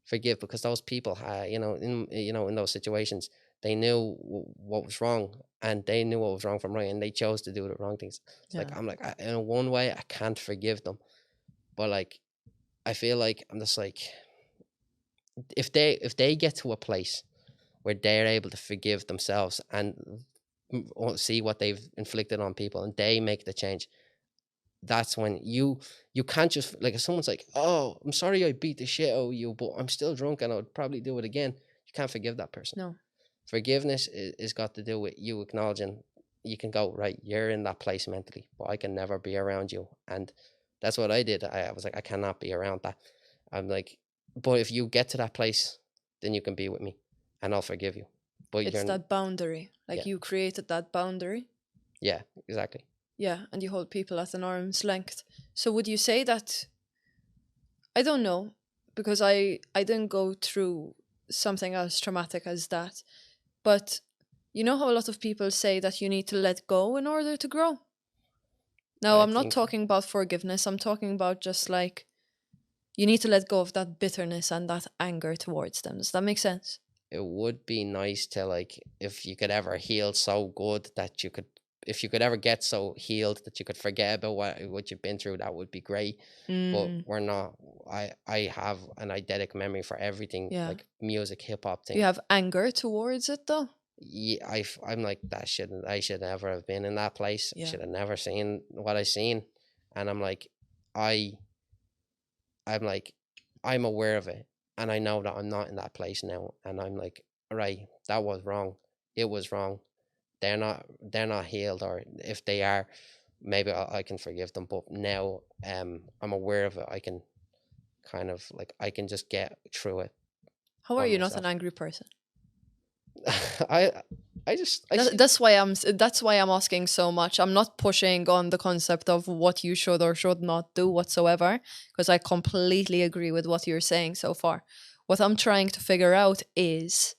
forgive because those people, in those situations, they knew what was wrong and they knew what was wrong from right, and they chose to do the wrong things. It's like, I'm like, in one way, I can't forgive them, but like, I feel like I'm just like, if they get to a place where they're able to forgive themselves and see what they've inflicted on people and they make the change, that's when you can't just, like, if someone's like, oh, I'm sorry I beat the shit out of you, but I'm still drunk and I would probably do it again, you can't forgive that person.
No.
Forgiveness is got to do with you acknowledging you can go, right, you're in that place mentally, but I can never be around you. And that's what I did. I was like, I cannot be around that. I'm like, but if you get to that place, then you can be with me and I'll forgive you. But
it's that boundary. Like, you created that boundary.
Yeah, exactly.
Yeah, and you hold people at an arm's length. So would you say that, I don't know, because I didn't go through something as traumatic as that, but you know how a lot of people say that you need to let go in order to grow? Now, I'm not talking about forgiveness. I'm talking about just like, you need to let go of that bitterness and that anger towards them. Does that make sense?
It would be nice to, like, if you could ever heal so good that you could, if you could ever get so healed that you could forget about what you've been through, that would be great. But we're not. I have an eidetic memory for everything, like music, hip hop thing.
You have anger towards it though?
Yeah, I'm like, I should never have been in that place. I should have never seen what I seen. And I'm like, I'm aware of it, and I know that I'm not in that place now, and I'm like, right, that was wrong. It was wrong. They're not healed, or if they are, maybe I can forgive them. But now, I'm aware of it. I can kind of, like, I can just get through it.
How are you not an angry person?
That's
why I'm asking so much. I'm not pushing on the concept of what you should or should not do whatsoever, because I completely agree with what you're saying so far. What I'm trying to figure out is,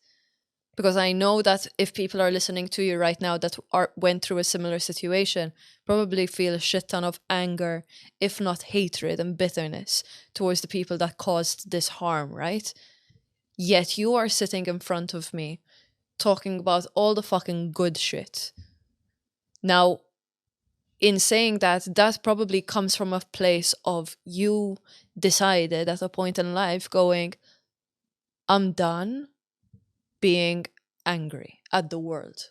because I know that if people are listening to you right now that went through a similar situation, probably feel a shit ton of anger, if not hatred and bitterness towards the people that caused this harm, right? Yet you are sitting in front of me talking about all the fucking good shit. Now, in saying that, that probably comes from a place of you decided at a point in life going, I'm done being angry at the world.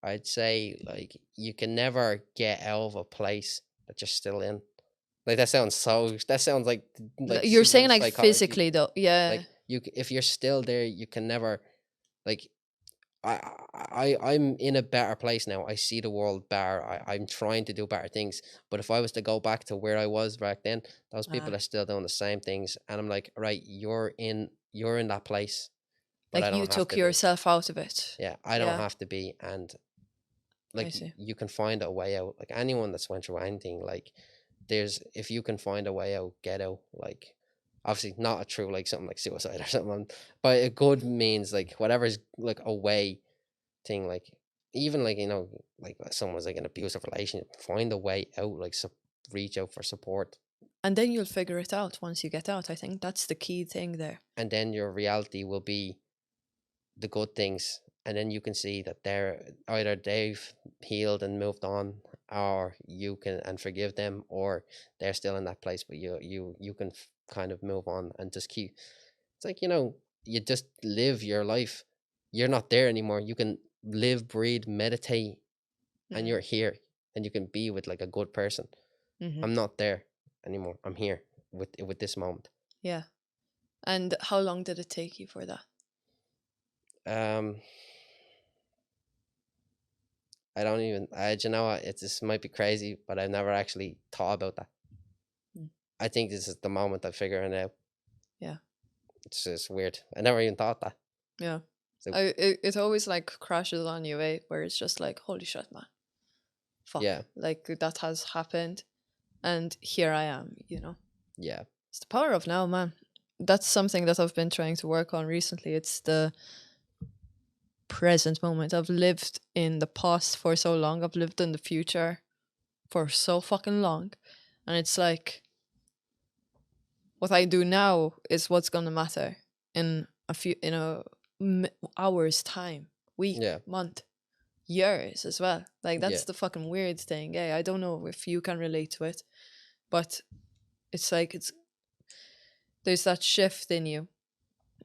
I'd say, like, you can never get out of a place that you're still in. Like, that sounds like
you're saying, like, physically though. Yeah.
Like, if you're still there, you can never, like, I'm in a better place now. I see the world better. I'm trying to do better things. But if I was to go back to where I was back then, those people are still doing the same things. And I'm like, right, you're in that place.
Like, you took yourself out of it.
Yeah, I don't have to be. And like, you can find a way out. Like, anyone that's went through anything, like, if you can find a way out, get out. Like, obviously not a true, like, something like suicide or something, but a good means, like, whatever's like a way thing, like, even like, like someone's like an abusive relationship, find a way out, like, reach out for support.
And then you'll figure it out once you get out. I think that's the key thing there.
And then your reality will be the good things. And then you can see that they've healed and moved on, or you can and forgive them, or they're still in that place, but you can kind of move on and just keep. It's like, you just live your life. You're not there anymore. You can live, breathe, meditate, and you're here, and you can be with, like, a good person. I'm not there anymore. I'm here with this moment.
Yeah. And how long did it take you for that?
I don't even, you know what, this might be crazy, but I've never actually thought about that. I think this is the moment I'm figuring it out.
Yeah.
It's just weird. I never even thought that.
Yeah.
So-
It always like crashes on you, eh? Where it's just like, holy shit, man. Fuck.
Yeah.
Like that has happened. And here I am, you know.
Yeah.
It's the power of now, man. That's something that I've been trying to work on recently. It's the present moment. I've lived in the past for so long. I've lived in the future for so fucking long. And it's like, what I do now is what's going to matter in hours time, week,
Yeah.
month, years as well. Like that's the fucking weird thing. Yeah, I don't know if you can relate to it, but it's like there's that shift in you,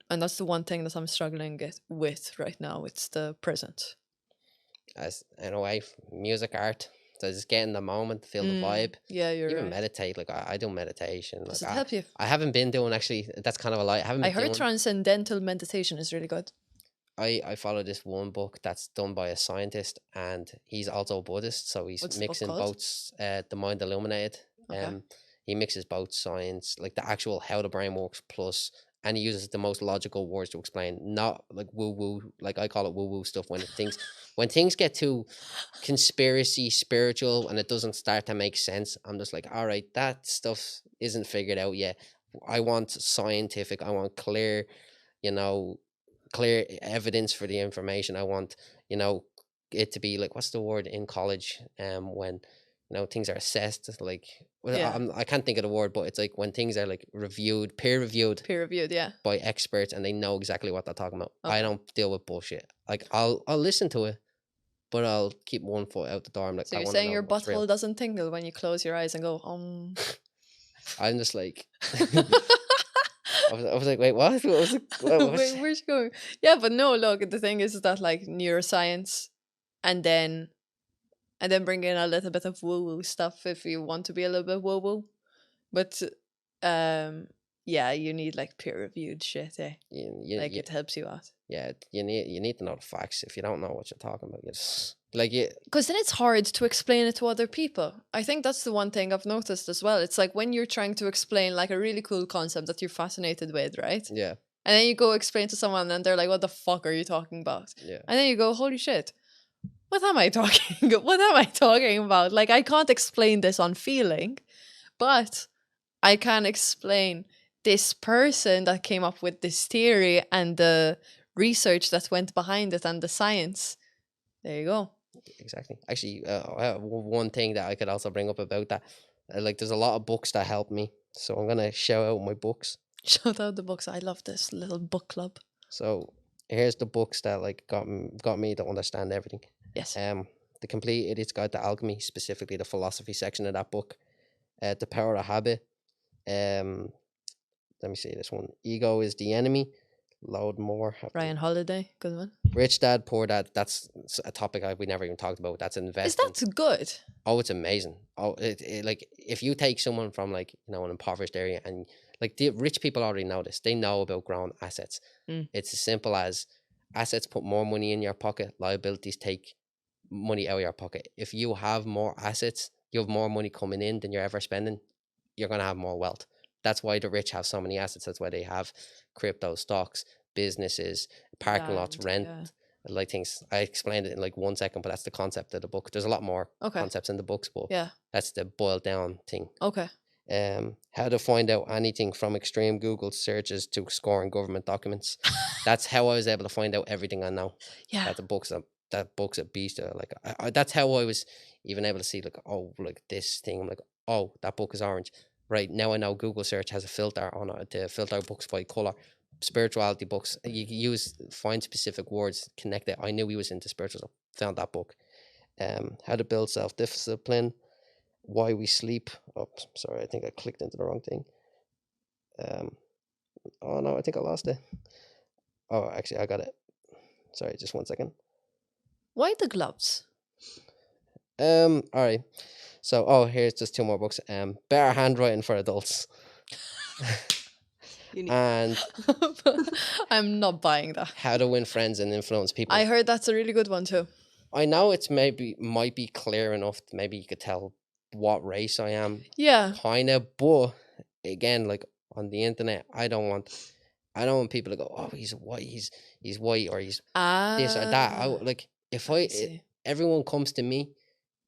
and that's the one thing that I'm struggling with right now. It's the present.
As in a way, music, art. So just get in the moment, feel the vibe.
Yeah, you're
Even
right.
meditate. Like I do meditation.
Does
Like
it help you?
I haven't been doing, actually. That's kind of a lie. I haven't.
I
Been
heard
doing,
transcendental meditation is really good.
I follow this one book that's done by a scientist, and he's also a Buddhist. So he's
What's the book
mixing
called?
both the mind illuminated.
Okay.
He mixes both science, like the actual how the brain works, plus, and he uses the most logical words to explain, not like woo woo, like I call it woo woo stuff. When things get too conspiracy spiritual and it doesn't start to make sense, I'm just like, all right, that stuff isn't figured out yet. I want scientific. I want clear, clear evidence for the information. I want, it to be like, what's the word in college? When things are assessed, like, well,
Yeah.
I can't think of the word, but it's like when things are like reviewed, peer reviewed
Yeah.
by experts, and they know exactly what they're talking about. I
Okay.
don't deal with bullshit. Like I'll listen to it, but I'll keep one foot out the door. I'm like,
So
I
you're
wanna
saying
know
your
what's real.
butthole doesn't tingle when you close your eyes and go,
I'm just like, I was like, wait, what? What was it? What was
Wait, where's she going? Yeah, but no, look, the thing is that like neuroscience and then bring in a little bit of woo-woo stuff if you want to be a little bit woo-woo. But yeah, you need like peer-reviewed shit, eh? Like it helps you out.
Yeah, you need to know the facts. If you don't know what you're talking about, you just like it.
Because then it's hard to explain it to other people. I think that's the one thing I've noticed as well. It's like when you're trying to explain like a really cool concept that you're fascinated with, right?
Yeah.
And then you go explain to someone and they're like, what the fuck are you talking about?
Yeah.
And then you go, holy shit, what am I talking? What am I talking about? Like, I can't explain this on feeling, but I can explain this person that came up with this theory and the research that went behind it and the science. There you go.
Exactly. Actually, one thing that I could also bring up about that, like, there's a lot of books that help me. So I'm gonna shout out my books.
Shout out the books. I love this little book club.
So here's the books that like got me to understand everything.
Yes.
The Complete Idiot's Guide to Alchemy, specifically the philosophy section of that book. The Power of Habit. Let me see this one. Ego is the Enemy. Load more.
Ryan Holiday, good one.
Rich Dad, Poor Dad. That's a topic we never even talked about. That's investing.
Is that good?
Oh, it's amazing. Oh, it like if you take someone from like an impoverished area, and like the rich people already know this. They know about growing assets. It's as simple as assets put more money in your pocket. Liabilities take money out of your pocket. If you have more assets, you have more money coming in than you're ever spending. You're gonna have more wealth. That's why the rich have so many assets. That's why they have crypto, stocks, businesses, parking lots, rent, like things. I explained it in like 1 second, but that's the concept of the book. There's a lot more concepts in the books, but that's the boiled down thing.
Okay.
How to find out anything from extreme Google searches to scoring government documents. That's how I was able to find out everything I know.
Yeah.
That book's a beast. Like that's how I was even able to see like, oh, like this thing. I'm like, oh, that book is orange. Right now I know Google search has a filter on it to filter books by color. Spirituality books, you find specific words, connect it. I knew he was into spiritual, found that book. How to build self-discipline. Why we sleep. Oh, sorry, I think I clicked into the wrong thing. Oh no, I think I lost it. Oh, actually, I got it. Sorry, just 1 second.
Why the gloves?
All right. So, here's just 2 more books. Better Handwriting for Adults. And
I'm not buying that.
How to Win Friends and Influence People.
I heard that's a really good one too.
I know it's might be clear enough. Maybe you could tell what race I am.
Yeah.
Kinda, but again, like on the internet. I don't want people to go, oh, he's white, he's white, or he's this or that. Like if everyone comes to me,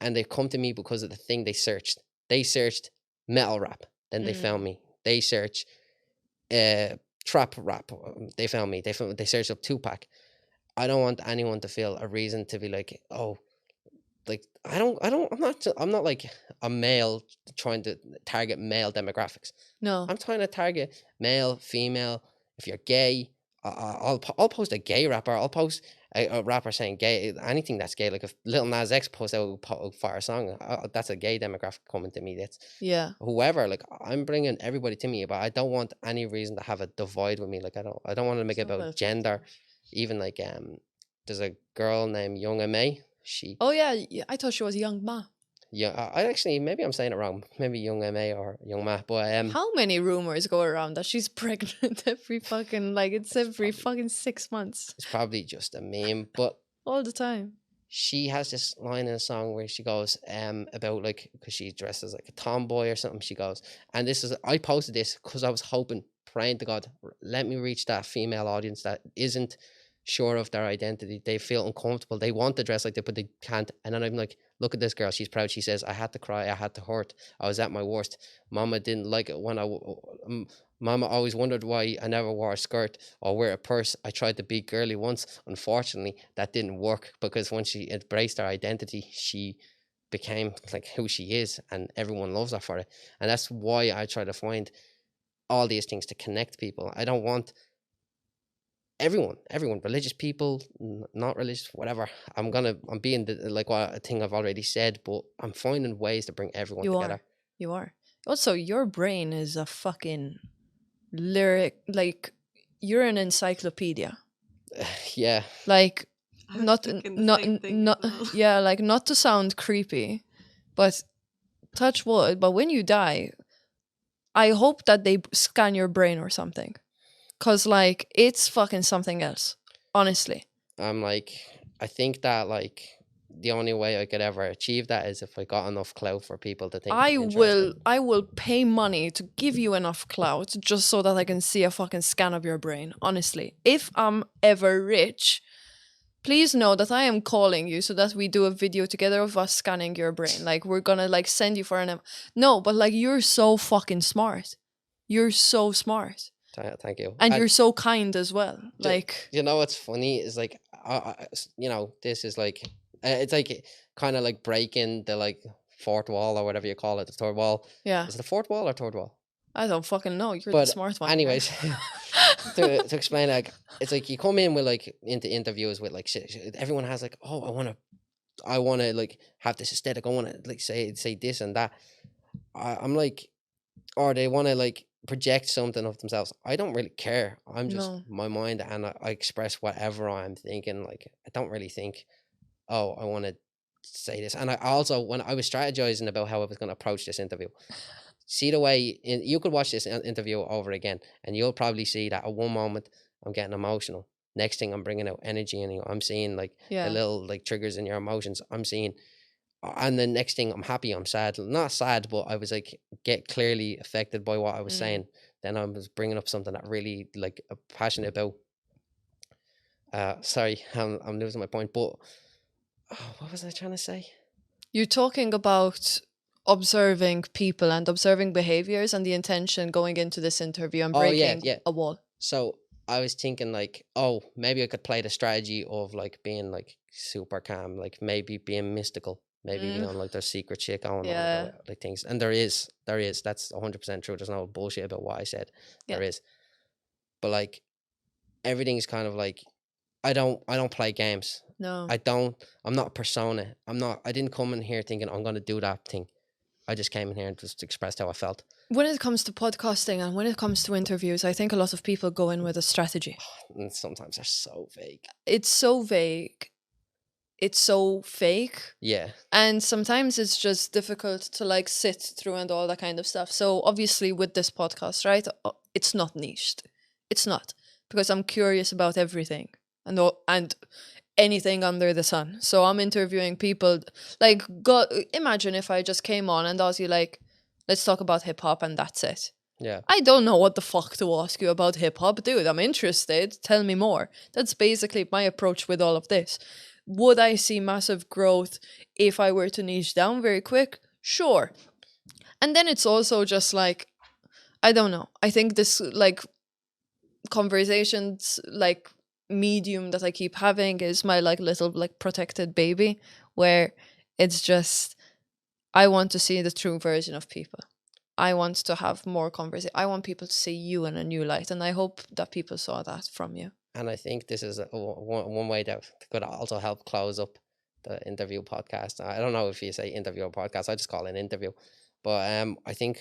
and they come to me because of the thing they searched. They searched metal rap, then they found me. They search trap rap, they found me. They searched up Tupac. I don't want anyone to feel a reason to be like, oh, like I'm not like a male trying to target male demographics.
No,
I'm trying to target male, female. If you're gay, I'll post a gay rapper. I'll post a rapper saying gay, anything that's gay. Like if Lil Nas X posts out a fire song, that's a gay demographic coming to me. That's whoever. Like I'm bringing everybody to me, but I don't want any reason to have a divide with me. Like I don't want to make it about gender. Even like there's a girl named Young M.A.
I thought she was Young Ma.
Yeah, I actually, maybe I'm saying it wrong. Maybe Young M.A. or Young Ma. But
how many rumors go around that she's pregnant every fucking every fucking 6 months?
It's probably just a meme, but
all the time.
She has this line in a song where she goes about like, because she dresses like a tomboy or something. She goes, and I posted this because I was hoping, praying to God, let me reach that female audience that isn't sure of their identity. They feel uncomfortable. They want to dress like that, but they can't. And then I'm like, look at this girl. She's proud. She says, I had to cry. I had to hurt. I was at my worst. Mama didn't like it when Mama always wondered why I never wore a skirt or wear a purse. I tried to be girly once. Unfortunately, that didn't work, because when she embraced her identity, she became like who she is, and everyone loves her for it. And that's why I try to find all these things to connect people. I don't want everyone, religious people, not religious, whatever. I'm being like what I think I've already said, but I'm finding ways to bring everyone together.
You are. Also, your brain is a fucking lyric, like you're an encyclopedia.
Yeah.
Like not yeah, like not to sound creepy, but touch wood, but when you die, I hope that they scan your brain or something. Cause like it's fucking something else, honestly.
I'm like, I think that like the only way I could ever achieve that is if I got enough clout for people to think
I will pay money to give you enough clout just so that I can see a fucking scan of your brain. Honestly, if I'm ever rich, please know that I am calling you so that we do a video together of us scanning your brain. Like we're gonna like send you for no, but like you're so fucking smart. You're so smart.
Thank you.
And you're so kind as well. Like,
you know what's funny is like, you know, this is like, it's like kind of like breaking the like fourth wall or whatever you call it, the third wall.
Yeah.
Is it the fourth wall or third wall?
I don't fucking know. You're the smart one.
Anyways, to explain, like, it's like you come in with like into interviews with like everyone has like, oh, I want to like have this aesthetic. I want to like say this and that. I'm like, or they want to like project something of themselves. I don't really care. I'm just my mind, and I express whatever I'm thinking. Like I don't really think, oh, I want to say this. And I also, when I was strategizing about how I was going to approach this interview, see the way you could watch this interview over again, and you'll probably see that at one moment I'm getting emotional. Next thing I'm bringing out energy, and I'm seeing like the little like triggers in your emotions. I'm seeing. And the next thing, I'm happy, I'm sad. Not sad, but I was like, get clearly affected by what I was saying. Then I was bringing up something that really like passionate about. Sorry, I'm losing my point. But what was I trying to say?
You're talking about observing people and observing behaviors and the intention going into this interview and breaking a wall.
So I was thinking like, oh, maybe I could play the strategy of like being like super calm, like maybe being mystical. Maybe being on like their secret shit going on about, like things. And there is. That's 100% true. There's no bullshit about what I said. There is. But like everything's kind of like, I don't play games.
No.
I'm not a persona. I didn't come in here thinking I'm gonna do that thing. I just came in here and just expressed how I felt.
When it comes to podcasting and when it comes to interviews, I think a lot of people go in with a strategy.
And sometimes they're so vague.
It's so vague. It's so fake.
Yeah.
And sometimes it's just difficult to like sit through and all that kind of stuff. So obviously with this podcast, right, it's not niched. It's not. Because I'm curious about everything and anything under the sun. So I'm interviewing people like, God, imagine if I just came on and asked you like, let's talk about hip hop and that's it.
Yeah.
I don't know what the fuck to ask you about hip hop, dude. I'm interested. Tell me more. That's basically my approach with all of this. Would I see massive growth if I were to niche down very quick? Sure. And then it's also just like, I don't know. I think this like conversations like medium that I keep having is my like little like protected baby, where it's just I want to see the true version of people. I want to have more conversation. I want people to see you in a new light, and I hope that people saw that from you.
And I think this is one way that could also help close up the interview podcast. I don't know if you say interview or podcast. I just call it an interview. But I think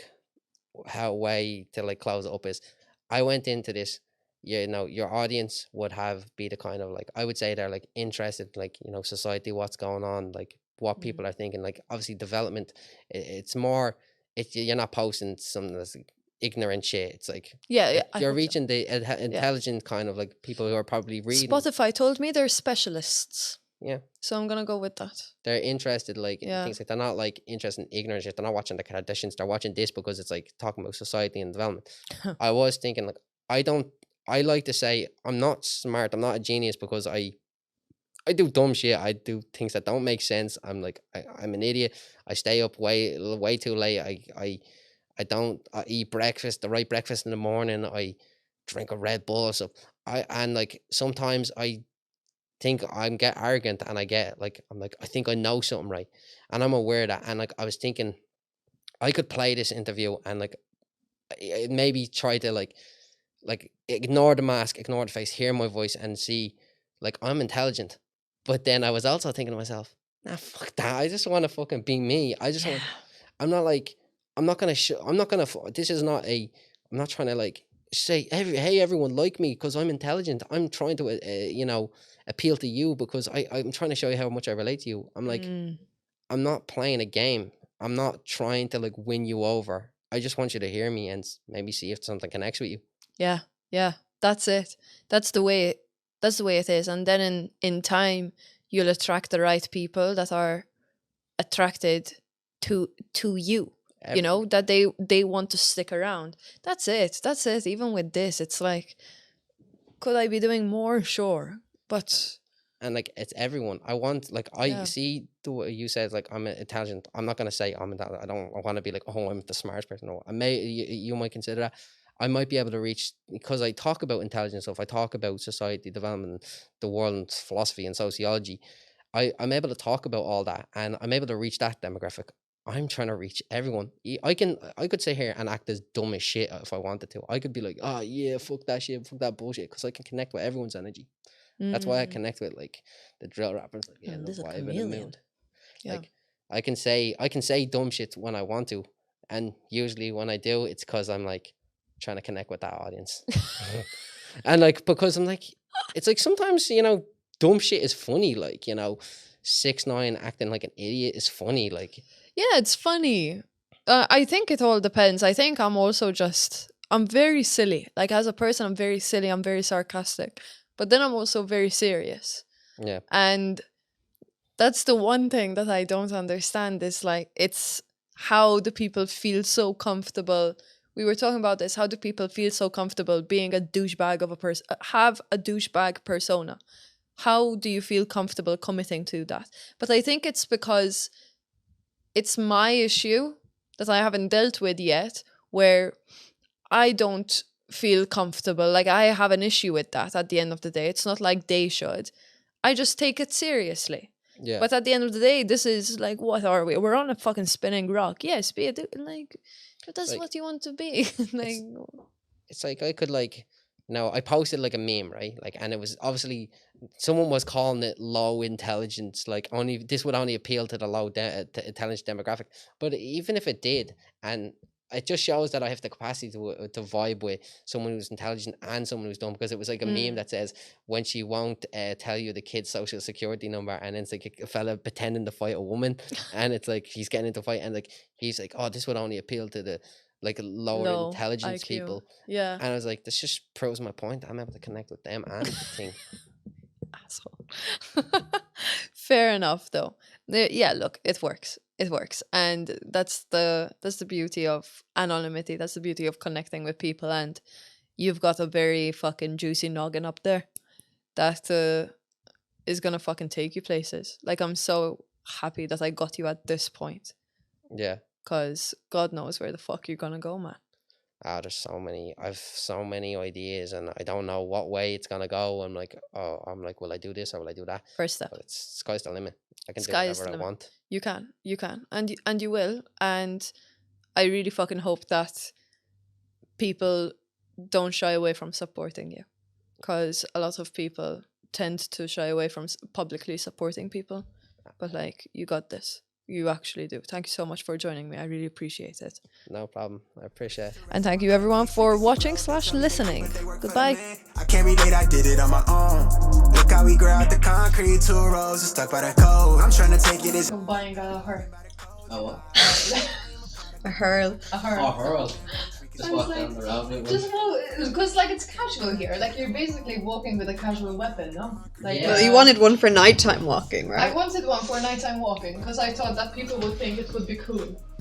how way to like close it up is I went into this, you know, your audience would be the kind of like, I would say they're like interested, like, you know, society, what's going on, like what people are thinking, like obviously development. It's more, you're not posting something that's like ignorant shit. It's like
Yeah, I
you're
hope so.
reaching the intelligent kind of like people who are probably reading.
Spotify told me they're specialists.
Yeah.
So I'm gonna go with that.
They're interested like in things like, they're not like interested in ignorant shit. They're not watching the Kardashians. They're watching this because it's like talking about society and development. I was thinking like, I like to say I'm not smart. I'm not a genius because I do dumb shit. I do things that don't make sense. I'm like, I'm an idiot. I stay up way too late. I don't eat breakfast, the right breakfast in the morning. I drink a Red Bull. So and like sometimes I think I'm get arrogant and I get like, I'm like, I think I know something, right? And I'm aware of that. And like, I was thinking I could play this interview and like maybe try to like ignore the mask, ignore the face, hear my voice and see like I'm intelligent. But then I was also thinking to myself, nah, fuck that. I just want to fucking be me. I just want, I'm not like, I'm not going to, this is not a, I'm not trying to like say, hey, everyone like me because I'm intelligent. I'm trying to, you know, appeal to you because I'm trying to show you how much I relate to you. I'm like, I'm not playing a game. I'm not trying to like win you over. I just want you to hear me and maybe see if something connects with you.
Yeah, yeah, that's it. That's the way it is. And then in time, you'll attract the right people that are attracted to you. You know, that they want to stick around. That's it. Even with this, it's like, could I be doing more? Sure, but
and like it's everyone. I want like I see the way you said like I'm intelligent. I'm not gonna say I'm intelligent. I want to be like, oh, I'm the smartest person. No, I may you might consider that. I might be able to reach, because I talk about intelligence stuff. I talk about society development, the world, and philosophy and sociology. I'm able to talk about all that, and I'm able to reach that demographic. I'm trying to reach everyone. I could sit here and act as dumb as shit if I wanted to. I could be like, oh yeah, fuck that shit, fuck that bullshit, because I can connect with everyone's energy. That's why I connect with like the drill rappers, like yeah, the vibe and the mood. Yeah. Like I can say dumb shit when I want to, and usually when I do, it's because I'm like trying to connect with that audience. And like, because I'm like, it's like sometimes, you know, dumb shit is funny. Like, you know, 6ix9ine acting like an idiot is funny. Like,
yeah, it's funny. I think it all depends. I think I'm very silly. Like as a person, I'm very silly. I'm very sarcastic. But then I'm also very serious.
Yeah.
And that's the one thing that I don't understand is like, it's how do people feel so comfortable? We were talking about this. How do people feel so comfortable being a douchebag of a person, have a douchebag persona? How do you feel comfortable committing to that? But I think it's because it's my issue that I haven't dealt with yet, where I don't feel comfortable. Like I have an issue with that at the end of the day. It's not like they should. I just take it seriously. Yeah. But at the end of the day, this is like, what are we? We're on a fucking spinning rock. Yes, be it like, if that's like, what you want to be. Like,
it's like I could like, you know, I posted like a meme, right? Like, and it was obviously someone was calling it low intelligence. Like this would only appeal to the low intelligence demographic. But even if it did, and it just shows that I have the capacity to vibe with someone who's intelligent and someone who's dumb, because it was like a meme that says when she won't tell you the kid's social security number, and then it's like a fella pretending to fight a woman, and it's like he's getting into a fight, and like he's like, oh, this would only appeal to the like lower intelligence IQ people. Yeah. And I was like, this just proves my point. I'm able to connect with them and the thing.
Asshole. Fair enough, though. Yeah, look, it works. it works. And that's the beauty of anonymity. That's the beauty of connecting with people. And you've got a very fucking juicy noggin up there that is gonna fucking take you places. Like, I'm so happy that I got you at this point.
Yeah.
Because God knows where the fuck you're gonna go, man.
There's so many. I've so many ideas, and I don't know what way it's gonna go. I'm like, will I do this or will I do that?
First step.
But it's sky's the limit. I can
Sky
do
is the
whatever I
limit.
want.
You can, and you will. And I really fucking hope that people don't shy away from supporting you, because a lot of people tend to shy away from publicly supporting people. But like, you got this. You actually do. Thank you so much for joining me. I really appreciate it.
No problem. I appreciate it.
And thank you everyone for watching / listening. Goodbye.
I can't relate, I did it on my own. Look how we grow out the concrete, 2 rows stuck by the code. I'm trying to take it as
Buying a her.
Oh, what?
A hurl.
A her.
Oh, hurl. Just
I was
walk down the road with
Just because like it's casual here. Like you're basically walking with a casual weapon, no? Like
Yeah.
You wanted one for nighttime walking,
I
right?
wanted one for nighttime walking because I thought that people would think it would be cool.